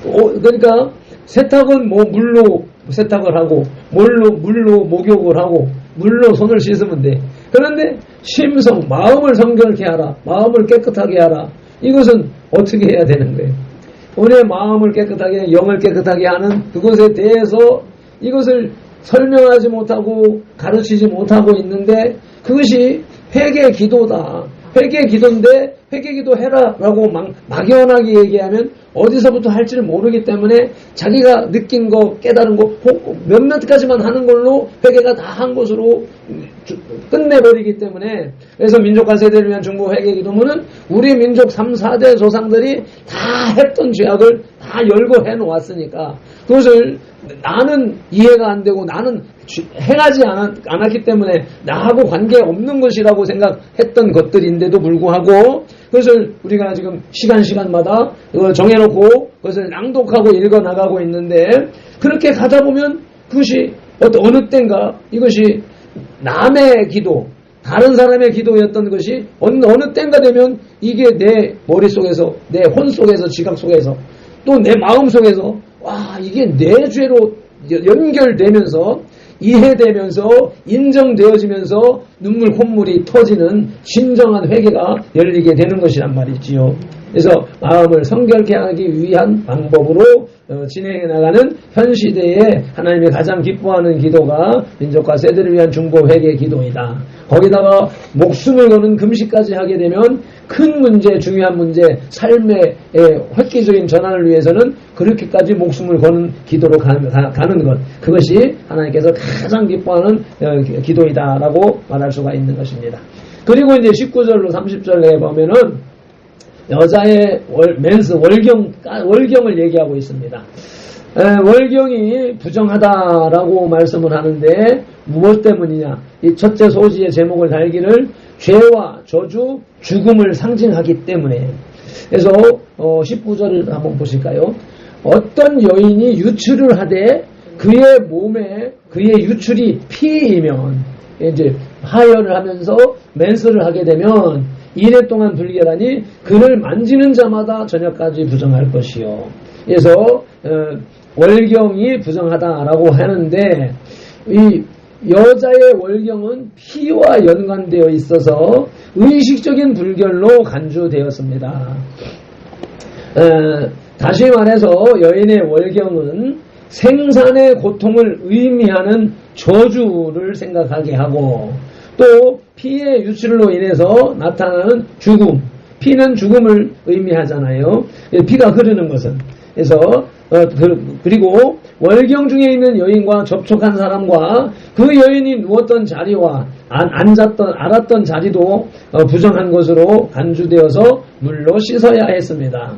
그러니까 세탁은 물로 세탁을 하고 물로 목욕을 하고 물로 손을 씻으면 돼. 그런데 심성, 마음을 성결케 하라, 마음을 깨끗하게 하라, 이것은 어떻게 해야 되는 거예요? 우리의 마음을 깨끗하게, 영을 깨끗하게 하는 그것에 대해서 이것을 설명하지 못하고 가르치지 못하고 있는데, 그것이 회개 기도다. 회개 기도인데 회개 기도 해라라고 막연하게 얘기하면 어디서부터 할지를 모르기 때문에 자기가 느낀 거, 깨달은 거 몇몇가지만 하는 걸로 회개가 다 한 것으로 끝내버리기 때문에, 그래서 민족과 세대를 위한 중보 회개 기도문은 우리 민족 3, 4대 조상들이 다 했던 죄악을 다 열거 해놓았으니까 그것을 나는 이해가 안 되고 나는 행하지 않았기 때문에 나하고 관계없는 것이라고 생각했던 것들인데도 불구하고 그것을 우리가 지금 시간마다 정해놓고 그것을 낭독하고 읽어나가고 있는데, 그렇게 가다 보면 그것이 어느 때인가 이것이 남의 기도, 다른 사람의 기도였던 것이 어느 때인가 되면 이게 내 머릿속에서, 내 혼 속에서, 지각 속에서, 또 내 마음 속에서 이게 내 죄로 연결되면서 이해되면서 인정되어지면서 눈물 콧물이 터지는 진정한 회개가 열리게 되는 것이란 말이지요. 그래서 마음을 성결케 하기 위한 방법으로 진행해 나가는 현 시대에 하나님이 가장 기뻐하는 기도가 민족과 세대를 위한 중보 회개 기도이다. 거기다가 목숨을 거는 금식까지 하게 되면 큰 문제, 중요한 문제, 삶의 획기적인 전환을 위해서는 그렇게까지 목숨을 거는 기도로 가는 것, 그것이 하나님께서 가장 기뻐하는 기도이다라고 말할 수가 있는 것입니다. 그리고 이제 19절로 30절에 보면은 여자의 월경을 얘기하고 있습니다. 월경이 부정하다라고 말씀을 하는데 무엇 때문이냐? 이 첫째 소지의 제목을 달기를 죄와 저주, 죽음을 상징하기 때문에. 그래서 19절을 한번 보실까요? 어떤 여인이 유출을 하되 그의 몸에 그의 유출이 피이면, 이제 하혈을 하면서 맨스를 하게 되면 이래 동안 불결하니 그를 만지는 자마다 저녁까지 부정할 것이요. 그래서 월경이 부정하다라고 하는데, 이 여자의 월경은 피와 연관되어 있어서 의식적인 불결로 간주되었습니다. 다시 말해서 여인의 월경은 생산의 고통을 의미하는 저주를 생각하게 하고, 또 피의 유출로 인해서 나타나는 죽음, 피는 죽음을 의미하잖아요. 피가 흐르는 것은. 그래서 그리고 월경 중에 있는 여인과 접촉한 사람과 그 여인이 누웠던 자리와 알았던 자리도 부정한 것으로 간주되어서 물로 씻어야 했습니다.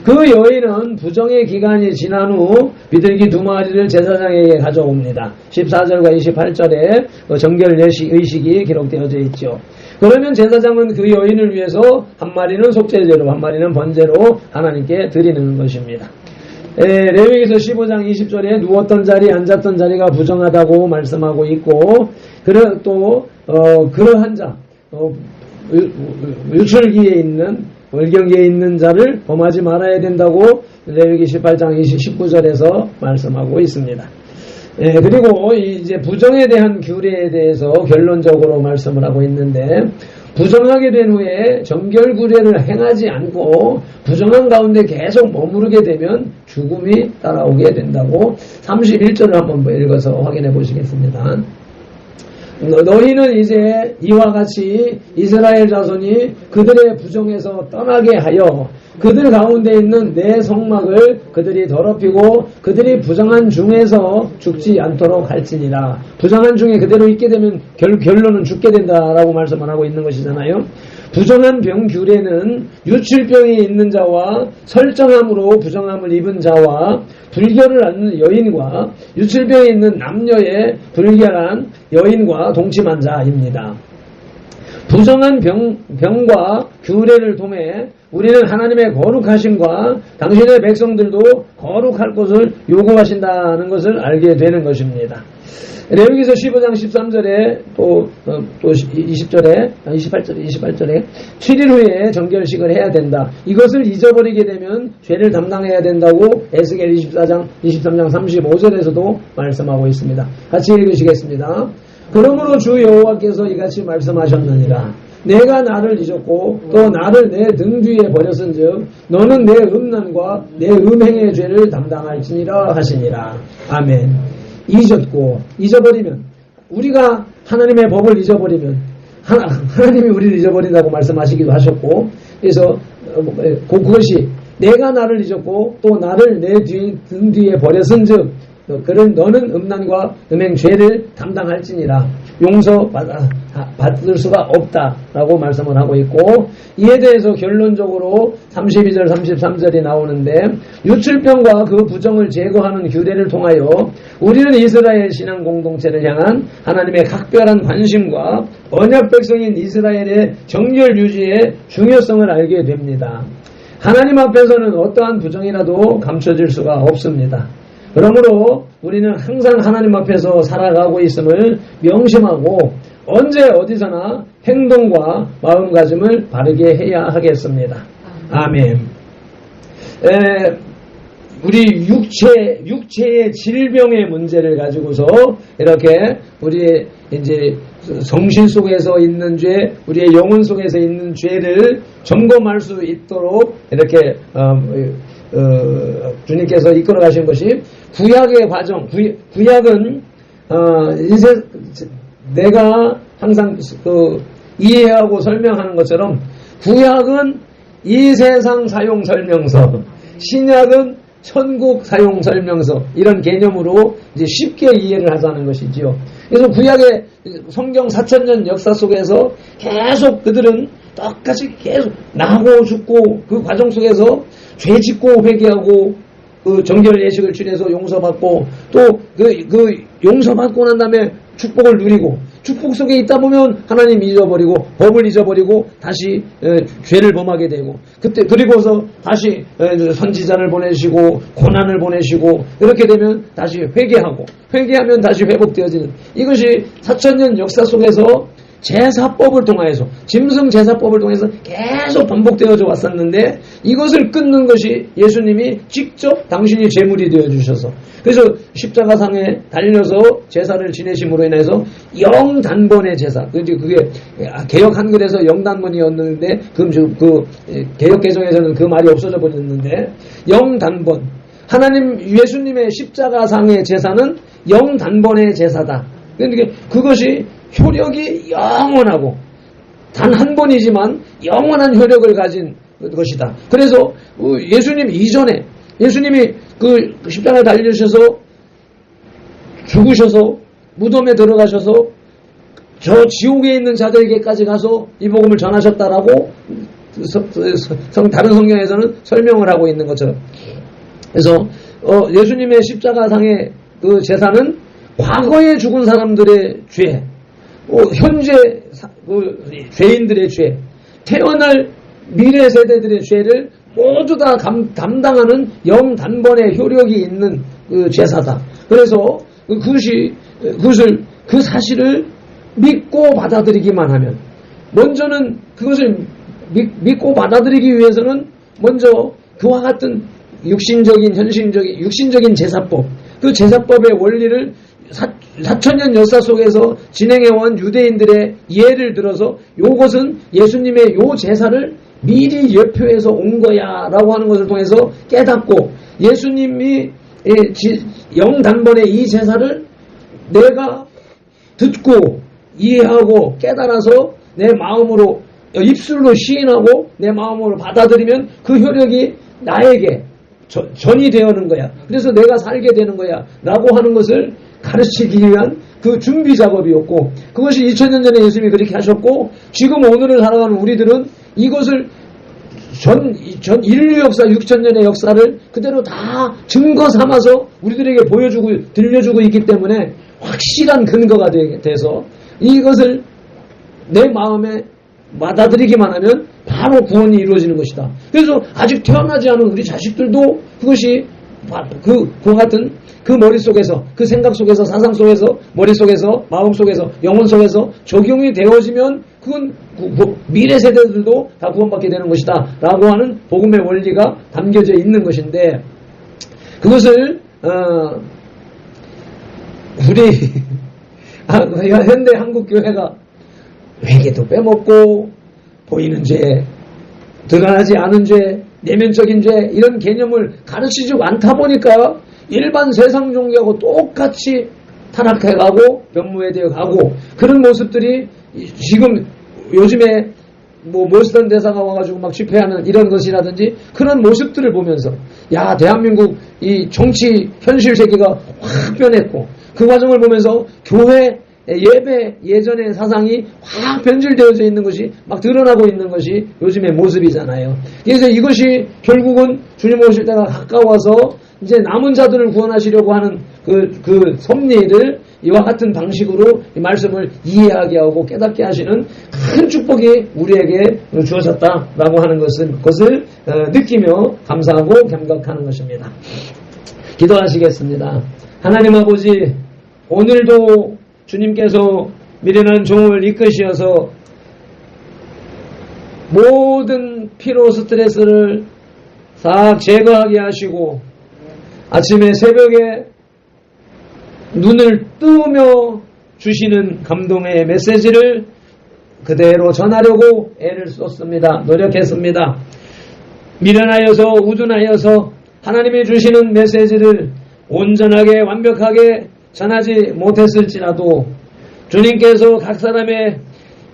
그 여인은 부정의 기간이 지난 후 비둘기 2마리를 제사장에게 가져옵니다. 14절과 28절에 정결 의식이 기록되어져 있죠. 그러면 제사장은 그 여인을 위해서 한 마리는 속죄제로, 한 마리는 번제로 하나님께 드리는 것입니다. 레위기서 15장 20절에 누웠던 자리, 앉았던 자리가 부정하다고 말씀하고 있고, 또 그러한 자, 유출기에 있는, 월경기에 있는 자를 범하지 말아야 된다고 레위기 18장 19절에서 말씀하고 있습니다. 그리고 이제 부정에 대한 규례에 대해서 결론적으로 말씀을 하고 있는데, 부정하게 된 후에 정결 규례를 행하지 않고 부정한 가운데 계속 머무르게 되면 죽음이 따라오게 된다고 31절을 한번 읽어서 확인해 보시겠습니다. 너희는 이제 이와 같이 이스라엘 자손이 그들의 부정에서 떠나게 하여 그들 가운데 있는 내 성막을 그들이 더럽히고 그들이 부정한 중에서 죽지 않도록 할지니라. 부정한 중에 그대로 있게 되면 결론은 죽게 된다라고 말씀을 하고 있는 것이잖아요. 부정한 병 규례는 유출병이 있는 자와 설정함으로 부정함을 입은 자와 불결을 앓는 여인과 유출병이 있는 남녀의 불결한 여인과 동침한 자입니다. 부정한 병과 규례를 통해 우리는 하나님의 거룩하심과 당신의 백성들도 거룩할 것을 요구하신다는 것을 알게 되는 것입니다. 레위기서 15장 13절에 또 20절에 28절에 7일 후에 정결식을 해야 된다. 이것을 잊어버리게 되면 죄를 담당해야 된다고 에스겔 24장 23장 35절에서도 말씀하고 있습니다. 같이 읽으시겠습니다. 그러므로 주 여호와께서 이같이 말씀하셨느니라. 내가 나를 잊었고 또 나를 내 등 뒤에 버렸은즉 너는 내 음란과 내 음행의 죄를 담당할지니라 하시니라. 아멘. 잊어버리면 우리가 하나님의 법을 잊어버리면 하나님이 우리를 잊어버린다고 말씀하시기도 하셨고, 그래서 그것이 내가 나를 잊었고 또 나를 내 등 뒤에 버렸은즉 너는 음란과 음행 죄를 담당할지니라. 용서받을 수가 없다라고 말씀을 하고 있고, 이에 대해서 결론적으로 32절 33절이 나오는데, 유출병과 그 부정을 제거하는 규례를 통하여 우리는 이스라엘 신앙 공동체를 향한 하나님의 각별한 관심과 언약 백성인 이스라엘의 정결 유지의 중요성을 알게 됩니다. 하나님 앞에서는 어떠한 부정이라도 감춰질 수가 없습니다. 그러므로 우리는 항상 하나님 앞에서 살아가고 있음을 명심하고 언제 어디서나 행동과 마음가짐을 바르게 해야 하겠습니다. 아멘. 우리 육체의 질병의 문제를 가지고서 이렇게 우리의 이제 정신 속에서 있는 죄, 우리의 영혼 속에서 있는 죄를 점검할 수 있도록 이렇게 주님께서 이끌어 가신 것이 구약의 과정. 구약은 내가 항상 이해하고 설명하는 것처럼 구약은 이 세상 사용 설명서, 신약은 천국 사용 설명서, 이런 개념으로 이제 쉽게 이해를 하자는 것이지요. 그래서 구약의 성경 4000년 역사 속에서 계속 그들은 똑같이 계속 나고 죽고 그 과정 속에서 죄 짓고 회개하고 그 정결 예식을 취해서 용서받고 또 그 용서받고 난 다음에 축복을 누리고, 축복 속에 있다 보면 하나님 잊어버리고 법을 잊어버리고 다시 죄를 범하게 되고, 그때 그리고서 다시 선지자를 보내시고 고난을 보내시고, 이렇게 되면 다시 회개하면 다시 회복되어지는, 이것이 4000년 역사 속에서 제사법을 통해서, 짐승 제사법을 통해서 계속 반복되어져 왔었는데, 이것을 끊는 것이 예수님이 직접 당신이 제물이 되어주셔서, 그래서 십자가상에 달려서 제사를 지내심으로 인해서 영단번의 제사, 그게 개역 한글에서 영단번이었는데 그 개역 개정에서는 그 말이 없어져 버렸는데, 영단번, 하나님 예수님의 십자가상의 제사는 영단번의 제사다. 그러니까 그것이 효력이 영원하고 단 한 번이지만 영원한 효력을 가진 것이다. 그래서 예수님 이전에 예수님이 그 십자가에 달리셔서 죽으셔서 무덤에 들어가셔서 저 지옥에 있는 자들에게까지 가서 이 복음을 전하셨다라고 다른 성경에서는 설명을 하고 있는 것처럼, 그래서 예수님의 십자가상의 그 제사는 과거에 죽은 사람들의 죄, 현재 죄인들의 죄, 태어날 미래 세대들의 죄를 모두 다 담당하는 영단번의 효력이 있는 그 제사다. 그래서 그 사실을 믿고 받아들이기만 하면, 먼저는 그것을 믿고 받아들이기 위해서는 먼저 그와 같은 육신적인 제사법, 그 제사법의 원리를 4000년 역사 속에서 진행해온 유대인들의 예를 들어서 요것은 예수님의 요 제사를 미리 예표해서 온 거야 라고 하는 것을 통해서 깨닫고, 예수님이 영단번의 이 제사를 내가 듣고 이해하고 깨달아서 내 마음으로 입술로 시인하고 내 마음으로 받아들이면 그 효력이 나에게 전이 되어는 거야. 그래서 내가 살게 되는 거야 라고 하는 것을 가르치기 위한 그 준비 작업이었고, 그것이 2000년 전에 예수님이 그렇게 하셨고, 지금 오늘을 살아가는 우리들은 이것을 전 인류 역사 6000년의 역사를 그대로 다 증거 삼아서 우리들에게 보여주고 들려주고 있기 때문에 확실한 근거가 돼서 이것을 내 마음에 받아들이기만 하면 바로 구원이 이루어지는 것이다. 그래서 아직 태어나지 않은 우리 자식들도 그것이 그와 같은 그 머릿속에서, 그 생각 속에서, 사상 속에서, 머릿속에서, 마음 속에서, 영혼 속에서 적용이 되어지면 그건 미래 세대들도 다 구원받게 되는 것이다 라고 하는 복음의 원리가 담겨져 있는 것인데, 그것을 우리 현대 한국교회가 회개도 빼먹고 보이는 죄, 드러나지 않은 죄, 내면적인 죄 이런 개념을 가르치지 않다 보니까 일반 세상 종교하고 똑같이 타락해가고 변무해되어 가고, 그런 모습들이 지금 요즘에 모스턴 대사가 와가지고 막 집회하는 이런 것이라든지 그런 모습들을 보면서, 야, 대한민국 이 정치 현실 세계가 확 변했고, 그 과정을 보면서 교회 예배 예전의 사상이 확 변질되어져 있는 것이 막 드러나고 있는 것이 요즘의 모습이잖아요. 그래서 이것이 결국은 주님 오실 때가 가까워서 이제 남은 자들을 구원하시려고 하는 그 섭리를 이와 같은 방식으로 이 말씀을 이해하게 하고 깨닫게 하시는 큰 축복이 우리에게 주어졌다라고 하는 것을 느끼며 감사하고 감격하는 것입니다. 기도하시겠습니다. 하나님 아버지, 오늘도 주님께서 미련한 종을 이끄시어서 모든 피로 스트레스를 싹 제거하게 하시고, 아침에 새벽에 눈을 뜨며 주시는 감동의 메시지를 그대로 전하려고 애를 썼습니다. 노력했습니다. 미련하여서 우둔하여서 하나님이 주시는 메시지를 온전하게 완벽하게 전하지 못했을지라도 주님께서 각 사람의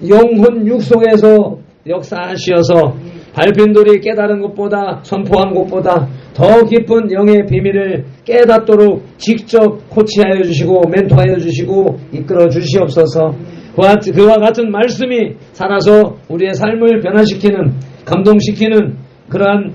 영혼 육속에서 역사하시어서 밟힌 돌이 깨달은 것보다, 선포한 것보다 더 깊은 영의 비밀을 깨닫도록 직접 코치하여 주시고 멘토하여 주시고 이끌어 주시옵소서. 그와 같은 말씀이 살아서 우리의 삶을 변화시키는, 감동시키는 그러한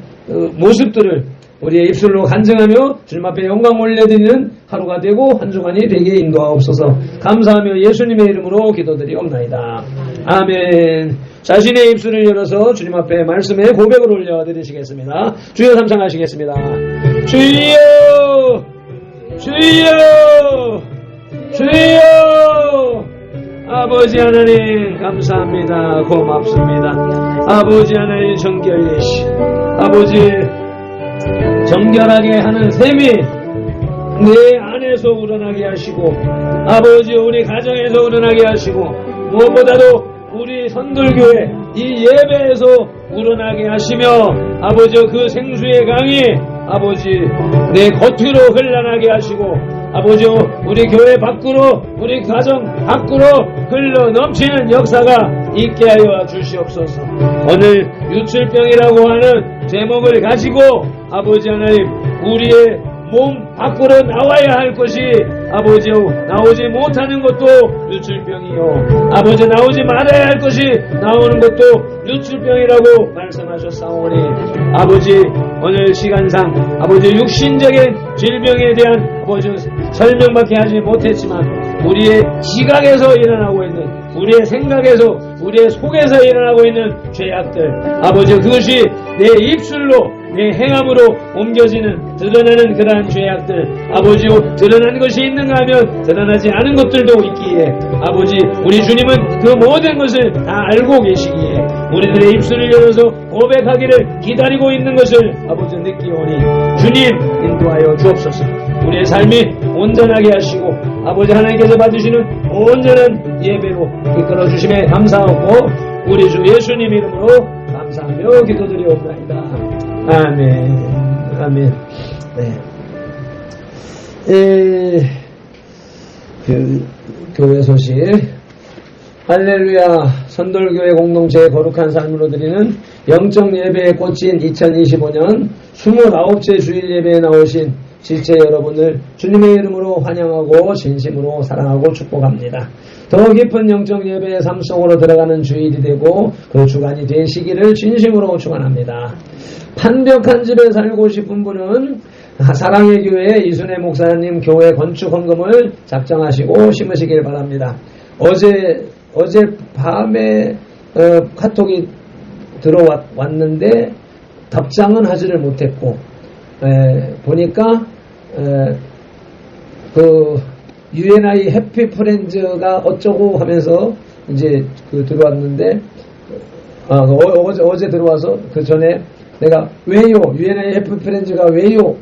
모습들을 우리의 입술로 간증하며 주님 앞에 영광 올려드리는 하루가 되고 한 주간이 되게 인도하옵소서. 감사하며 예수님의 이름으로 기도드리옵나이다. 아멘. 자신의 입술을 열어서 주님 앞에 말씀의 고백을 올려드리시겠습니다. 주여 삼창하시겠습니다. 주여, 주여, 주여. 아버지 하나님 감사합니다. 고맙습니다. 아버지 하나님 정결이시, 아버지 정결하게 하는 셈이 내 안에서 우러나게 하시고, 아버지 우리 가정에서 우러나게 하시고, 무엇보다도 우리 선돌교회 이 예배에서 우러나게 하시며, 아버지 그 생수의 강이 아버지 내 겉으로 흘러나게 하시고, 아버지 우리 교회 밖으로, 우리 가정 밖으로 흘러 넘치는 역사가 있게 하여 주시옵소서. 오늘 유출병이라고 하는 제목을 가지고 아버지 하나님 우리의 몸 밖으로 나와야 할 것이 아버지 나오지 못하는 것도 유출병이요, 아버지 나오지 말아야 할 것이 나오는 것도 유출병이라고 말씀하셨사오니, 아버지 오늘 시간상 아버지 육신적인 질병에 대한 아버지 설명밖에 하지 못했지만 우리의 지각에서 일어나고 있는, 우리의 생각에서, 우리의 속에서 일어나고 있는 죄악들, 아버지 그것이 내 입술로, 내 행함으로 옮겨지는, 드러나는 그러한 죄악들, 아버지 드러난 것이 있는가 하면 드러나지 않은 것들도 있기에, 아버지 우리 주님은 그 모든 것을 다 알고 계시기에 우리들의 입술을 열어서 고백하기를 기다리고 있는 것을 아버지 느끼오니 주님 인도하여 주옵소서. 우리의 삶이 온전하게 하시고 아버지 하나님께서 받으시는 온전한 예배로 이끌어 주심에 감사하고 우리 주 예수님 이름으로 감사하며 기도드리옵나이다. 아멘. 아멘. 네. 교회 소식. 할렐루야. 선돌교회 공동체의 거룩한 삶으로 드리는 영적 예배의 꽃인 2025년 29째 주일 예배에 나오신 실제 여러분을 주님의 이름으로 환영하고 진심으로 사랑하고 축복합니다. 더 깊은 영적 예배의 삶 속으로 들어가는 주일이 되고 그 주간이 되시기를 진심으로 축원합니다. 판벽한 집에 살고 싶은 분은 사랑의 교회 이순애 목사님 교회 건축 헌금을 작정하시고 심으시길 바랍니다. 어제 밤에 카톡이 들어왔는데 답장은 하지를 못했고 보니까 그 UNI 해피 프렌즈가 어쩌고 하면서 이제 들어왔는데 어제 들어와서 그 전에 내가 왜요? UNI 해피 프렌즈가 왜요?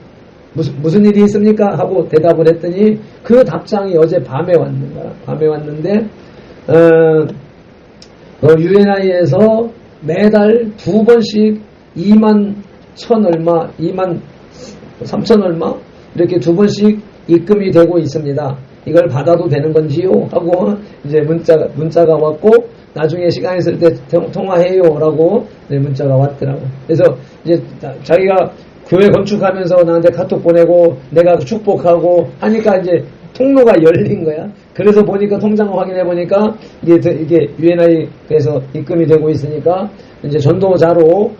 무슨 일이 있습니까? 하고 대답을 했더니 그 답장이 어제 밤에 왔는 거야. 밤에 왔는데 UNI에서 매달 2번씩 2만 1천 얼마, 2만 3천 얼마 이렇게 2번씩 입금이 되고 있습니다. 이걸 받아도 되는 건지요? 하고 이제 문자가 왔고 나중에 시간 있을 때 통화해요라고 문자가 왔더라고. 그래서 이제 자기가 교회 건축하면서 나한테 카톡 보내고 내가 축복하고 하니까 이제 통로가 열린 거야. 그래서 보니까 통장을 확인해 보니까 이게 UNI에서 입금이 되고 있으니까 이제 전도자로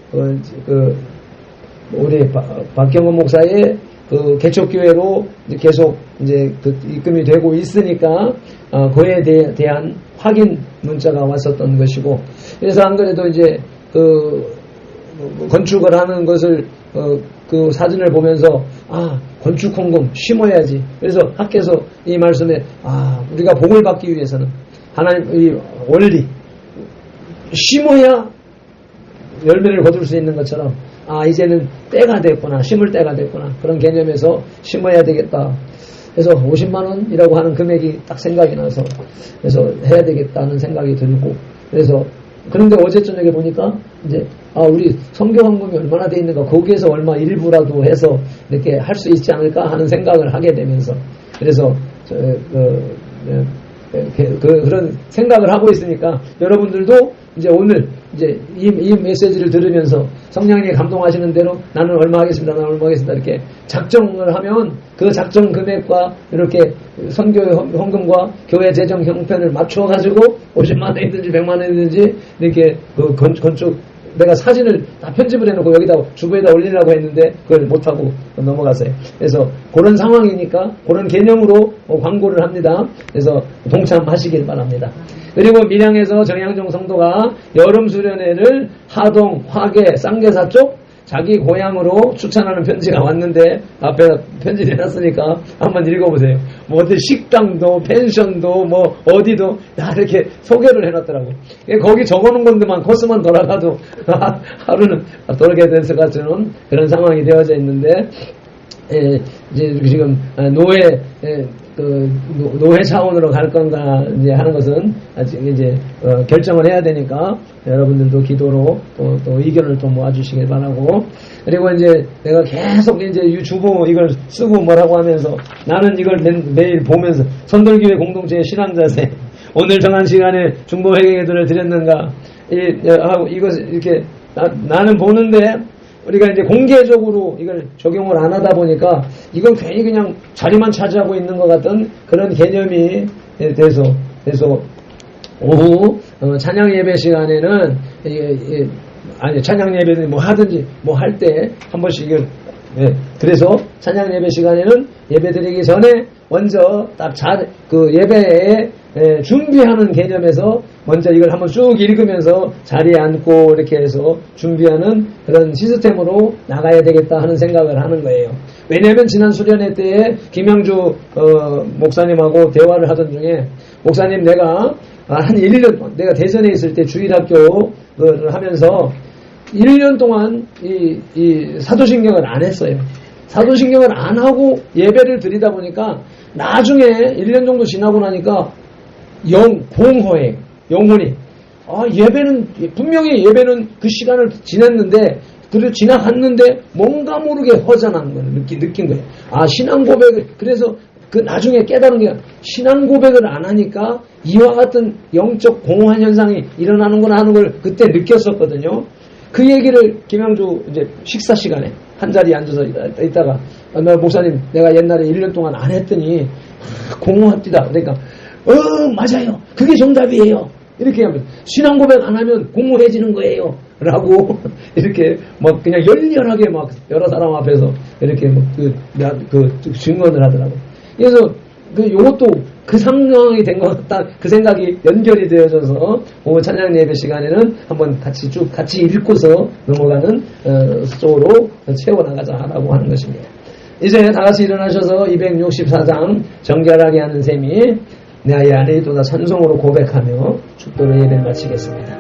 우리 박경원 목사의 그 개척교회로 계속 이제 입금이 되고 있으니까 그에 대한 확인 문자가 왔었던 것이고, 그래서 안 그래도 이제 건축을 하는 것을 그 사진을 보면서 건축 헌금 심어야지. 그래서 학교에서 이 말씀에 우리가 복을 받기 위해서는 하나님 이 원리 심어야 열매를 거둘 수 있는 것처럼 이제는 때가 됐구나, 심을 때가 됐구나, 그런 개념에서 심어야 되겠다. 그래서 50만 원이라고 하는 금액이 딱 생각이 나서 그래서 해야 되겠다는 생각이 들고, 그래서 그런데 어제 저녁에 보니까 이제 우리 성경헌금이 얼마나 돼 있는가, 거기에서 얼마 일부라도 해서 이렇게 할 수 있지 않을까 하는 생각을 하게 되면서, 그래서 그런 생각을 하고 있으니까 여러분들도 이제 오늘 이제 이 메시지를 들으면서 성령님이 감동하시는 대로 나는 얼마 하겠습니다, 나는 얼마 하겠습니다 이렇게 작정을 하면 그 작정 금액과 이렇게 선교 헌금과 교회 재정 형편을 맞춰 가지고 50만 원이든지 100만 원이든지 이렇게 그 건축 내가 사진을 다 편집을 해놓고 여기다 주부에다 올리려고 했는데 그걸 못하고 넘어갔어요. 그래서 그런 상황이니까 그런 개념으로 광고를 합니다. 그래서 동참하시길 바랍니다. 그리고 밀양에서 정양종 성도가 여름 수련회를 하동, 화계, 쌍계사 쪽 자기 고향으로 추천하는 편지가 왔는데 앞에 편지를 해놨으니까 한번 읽어보세요. 뭐 어디 식당도 펜션도 뭐 어디도 다 이렇게 소개를 해놨더라고. 거기 적어놓은 건데만 코스만 돌아가도 하루는 돌게 될 것 같은 그런 상황이 되어져 있는데, 이제 지금 노회 차원으로 갈 건가 이제 하는 것은 아직 이제 결정을 해야 되니까 여러분들도 기도로 또 의견을 또 모아주시길 바라고. 그리고 이제 내가 계속 이제 주보 이걸 쓰고 뭐라고 하면서 나는 이걸 매일 보면서 선돌교회 공동체의 신앙자세 오늘 정한 시간에 중보 회개기도를 드렸는가 이것을 이렇게 나는 보는데 우리가 이제 공개적으로 이걸 적용을 안 하다 보니까 이건 괜히 그냥 자리만 차지하고 있는 것 같은 그런 개념이 돼서 오후 찬양 예배 시간에는 찬양 예배는 뭐 하든지 뭐 할 때 한 번씩 이걸 그래서 찬양 예배 시간에는 예배 드리기 전에 먼저 딱 예배에 준비하는 개념에서 먼저 이걸 한번 쭉 읽으면서 자리에 앉고 이렇게 해서 준비하는 그런 시스템으로 나가야 되겠다 하는 생각을 하는 거예요. 왜냐하면 지난 수련회 때에 김영주 목사님하고 대화를 하던 중에 목사님 내가 한 1년 내가 대전에 있을 때 주일학교를 하면서 1년 동안 이 사도신경을 안 했어요. 사도신경을 안 하고 예배를 드리다 보니까 나중에 1년 정도 지나고 나니까 공허해. 영혼이. 예배는, 분명히 예배는 그 시간을 지냈는데, 그래도 지나갔는데, 뭔가 모르게 허전한 걸 느낀 거예요. 신앙 고백을, 그래서 나중에 깨달은 게, 신앙 고백을 안 하니까, 이와 같은 영적 공허한 현상이 일어나는구나 하는 걸 그때 느꼈었거든요. 그 얘기를 김양주 이제 식사 시간에 한 자리에 앉아서 있다가 나 목사님 내가 옛날에 1년 동안 안 했더니 공허합니다. 그러니까 맞아요. 그게 정답이에요. 이렇게 하면 신앙 고백 안 하면 공허해지는 거예요. 라고 이렇게 막 그냥 열렬하게 막 여러 사람 앞에서 이렇게 막 그 증언을 하더라고요. 그래서 요것도 그 상황이 된 것 같다. 그 생각이 연결이 되어져서 오후 찬양 예배 시간에는 한번 같이 읽고서 넘어가는 쪽으로 채워나가자라고 하는 것입니다. 이제 다 같이 일어나셔서 264장 정결하게 하는 셈이 나의 안에 있도다 찬송으로 고백하며 축도로 예배를 마치겠습니다.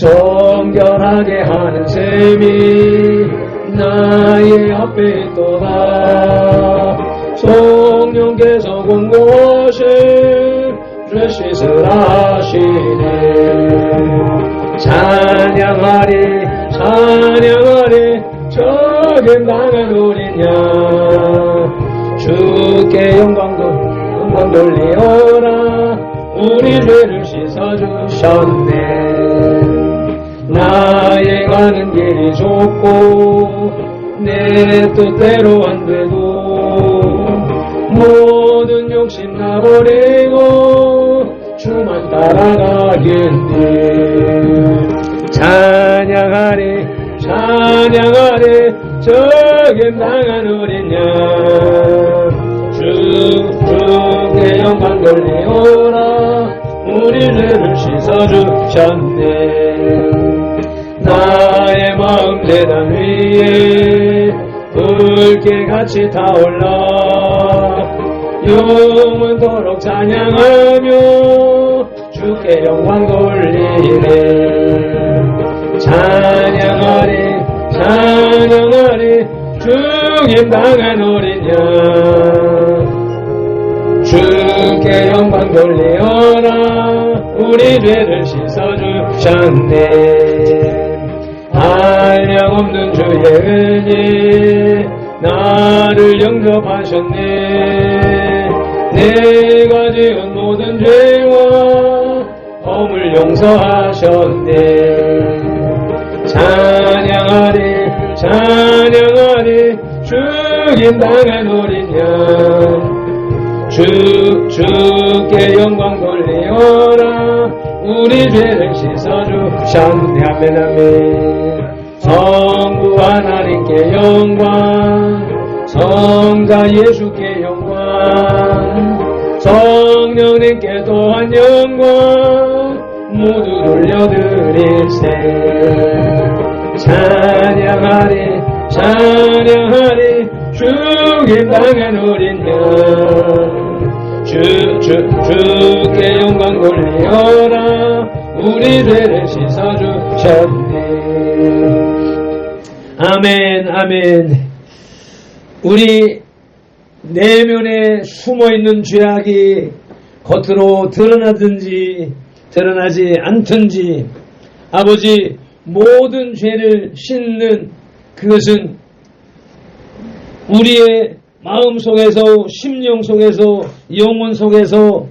정결하게 하는 셈이 나의 앞에 있도다. 성령께서 공고하신 죄씻을 하시네. 찬양하리 적임당한 어린 양 주께 영광 돌리어라. 우리 죄를 씻어주셨네. 나의 가는 길이 좁고 내 뜻대로 안 돼도 모든 욕심 나버리고 주만 따라가겠네. 찬양하리 적임당한 어린 양 주께 영광 돌리어라. 우리 죄를 씻어주셨네. 나의 마음 대단 위에 붉게 같이 타올라. 영원토록 찬양하며 주께 영광 돌리네. 찬양하리 죽임당한 어린 양 주께 영광 돌리어라. 우리 죄를 씻어주셨네. 한량없는 주의 은혜 나를 영접하셨네. 내가 지은 모든 죄와 허물 용서하셨네. 찬양하리 죽임당한 어린 양 주께 영광 돌리어라. 우리 죄를 씻어주셨네. 아멘 아멘. 성부 하나님께 영광, 성자 예수께 영광, 성령님께 또한 영광 모두 돌려드릴세. 찬양하리 죽임당한 어린 양 주께 영광 돌리어라. 우리 죄를 씻어주셨네. 아멘 아멘. 우리 내면에 숨어있는 죄악이 겉으로 드러나든지 드러나지 않든지 아버지 모든 죄를 씻는 그것은 우리의 마음 속에서 심령 속에서 영혼 속에서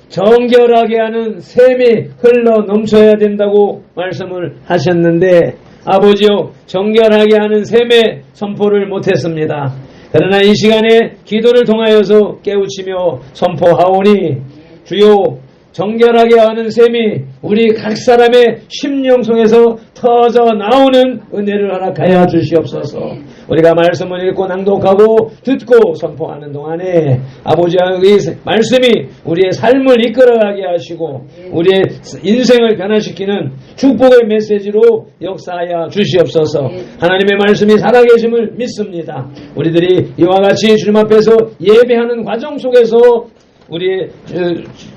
정결하게 하는 샘이 흘러 넘쳐야 된다고 말씀을 하셨는데 아버지요 정결하게 하는 샘의 선포를 못했습니다. 그러나 이 시간에 기도를 통하여서 깨우치며 선포하오니 주요 정결하게 하는 셈이 우리 각 사람의 심령 속에서 터져 나오는 은혜를 허락하여 주시옵소서. 우리가 말씀을 읽고 낭독하고 듣고 선포하는 동안에 아버지의 말씀이 우리의 삶을 이끌어가게 하시고 우리의 인생을 변화시키는 축복의 메시지로 역사하여 주시옵소서. 하나님의 말씀이 살아계심을 믿습니다. 우리들이 이와 같이 주님 앞에서 예배하는 과정 속에서 우리의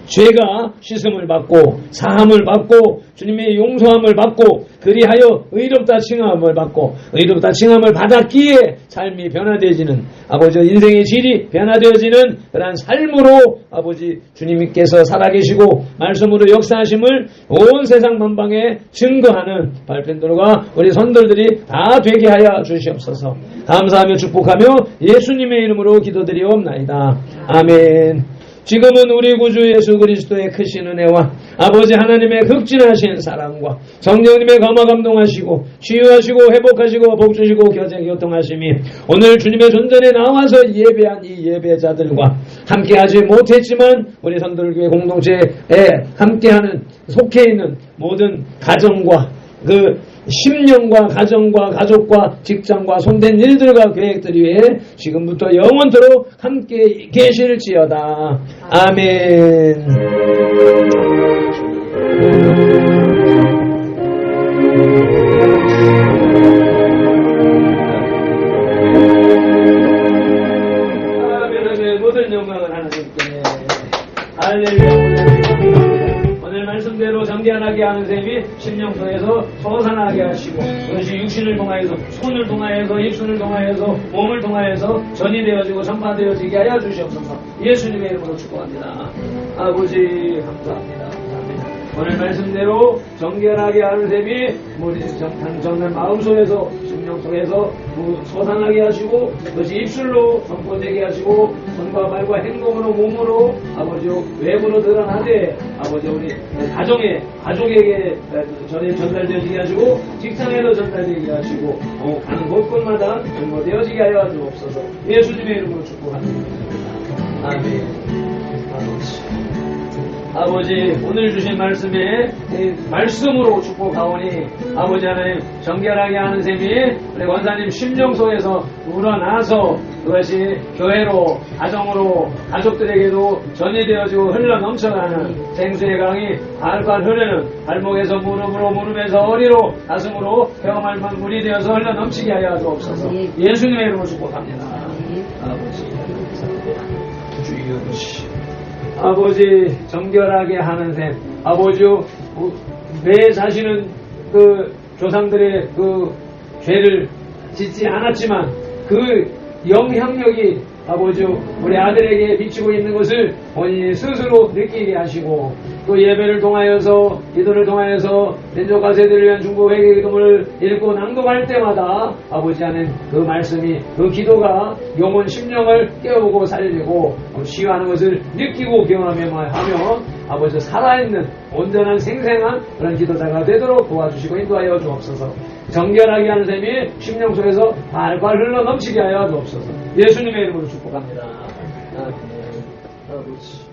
죄가 씻음을 받고 사함을 받고 주님의 용서함을 받고 그리하여 의롭다 칭함을 받고 의롭다 칭함을 받았기에 삶이 변화되어지는 아버지 인생의 질이 변화되어지는 그러한 삶으로 아버지 주님께서 살아계시고 말씀으로 역사하심을 온 세상 만방에 증거하는 발편들과 우리 선들들이 다 되게 하여 주시옵소서. 감사하며 축복하며 예수님의 이름으로 기도드리옵나이다. 아멘. 지금은 우리 구주 예수 그리스도의 크신 은혜와 아버지 하나님의 극진하신 사랑과 성령님의 감화 감동하시고 치유하시고 회복하시고 복주시고 교통하심이 오늘 주님의 존전에 나와서 예배한 이 예배자들과 함께하지 못했지만 우리 선돌교회 공동체에 함께하는 속해 있는 모든 가정과 그 심령과 가정과 가족과 직장과 손댄 일들과 계획들 위해 지금부터 영원토록 함께 계실지어다. 아멘. 아멘. 모든 영광을 하나님께. 할렐루야. 오늘 말씀대로 정결하게 하는 셈이 심령 속에서 소산하게 하시고 그것이 육신을 통하여서 손을 통하여서 입술을 통하여서 몸을 통하여서 전이 되어지고 전파되어지게 하여 주시옵소서. 예수님의 이름으로 축복합니다. 아버지 감사합니다. 오늘 말씀대로 정결하게 하는 셈이 우리 정말 마음속에서 심령 속에서 소산하게 하시고 그것이 입술로 선포되게 하시고 손과 발과 행동으로 몸으로 아버지 외부로 드러나되 아버지 우리 가족에게 전달되어지게 하시고 직장에도 전달되게 하시고 가는 곳곳마다 전거되어지게 하여 주옵소서. 예수님의 이름으로 축복합니다. 아멘. 아버지 오늘 주신 말씀에 말씀으로 축복하오니 아버지 하나님 정결하게 하는 셈이 우리 권사님 심령 속에서 우러나서 그것이 교회로 가정으로 가족들에게도 전이되어지고 흘러 넘쳐가는 생수의 강이 발발 흐르는 발목에서 무릎으로 무릎에서 허리로 가슴으로 폐허말만 물이 되어서 흘러 넘치게 하여 주옵소서. 예수님의 이름으로 축복합니다. 아버지 주여 아버지 정결하게 하는 셈 아버지 내 자신은 그 조상들의 그 죄를 짓지 않았지만 그 영향력이 아버지 우리 아들에게 비치고 있는 것을 본인이 스스로 느끼게 하시고 또 예배를 통하여서 기도를 통하여서 민족과 세대를 위한 중보 회개 기도를 읽고 낭독할 때마다 아버지 하는 그 말씀이 그 기도가 영혼 심령을 깨우고 살리고 치유하는 것을 느끼고 경험하며 아버지 살아있는 온전한 생생한 그런 기도자가 되도록 도와주시고 인도하여 주옵소서. 정결하게 하는 셈이 심령 속에서 발발 흘러 넘치게 하여 주옵소서. 예수님의 이름으로 축복합니다. 아버지.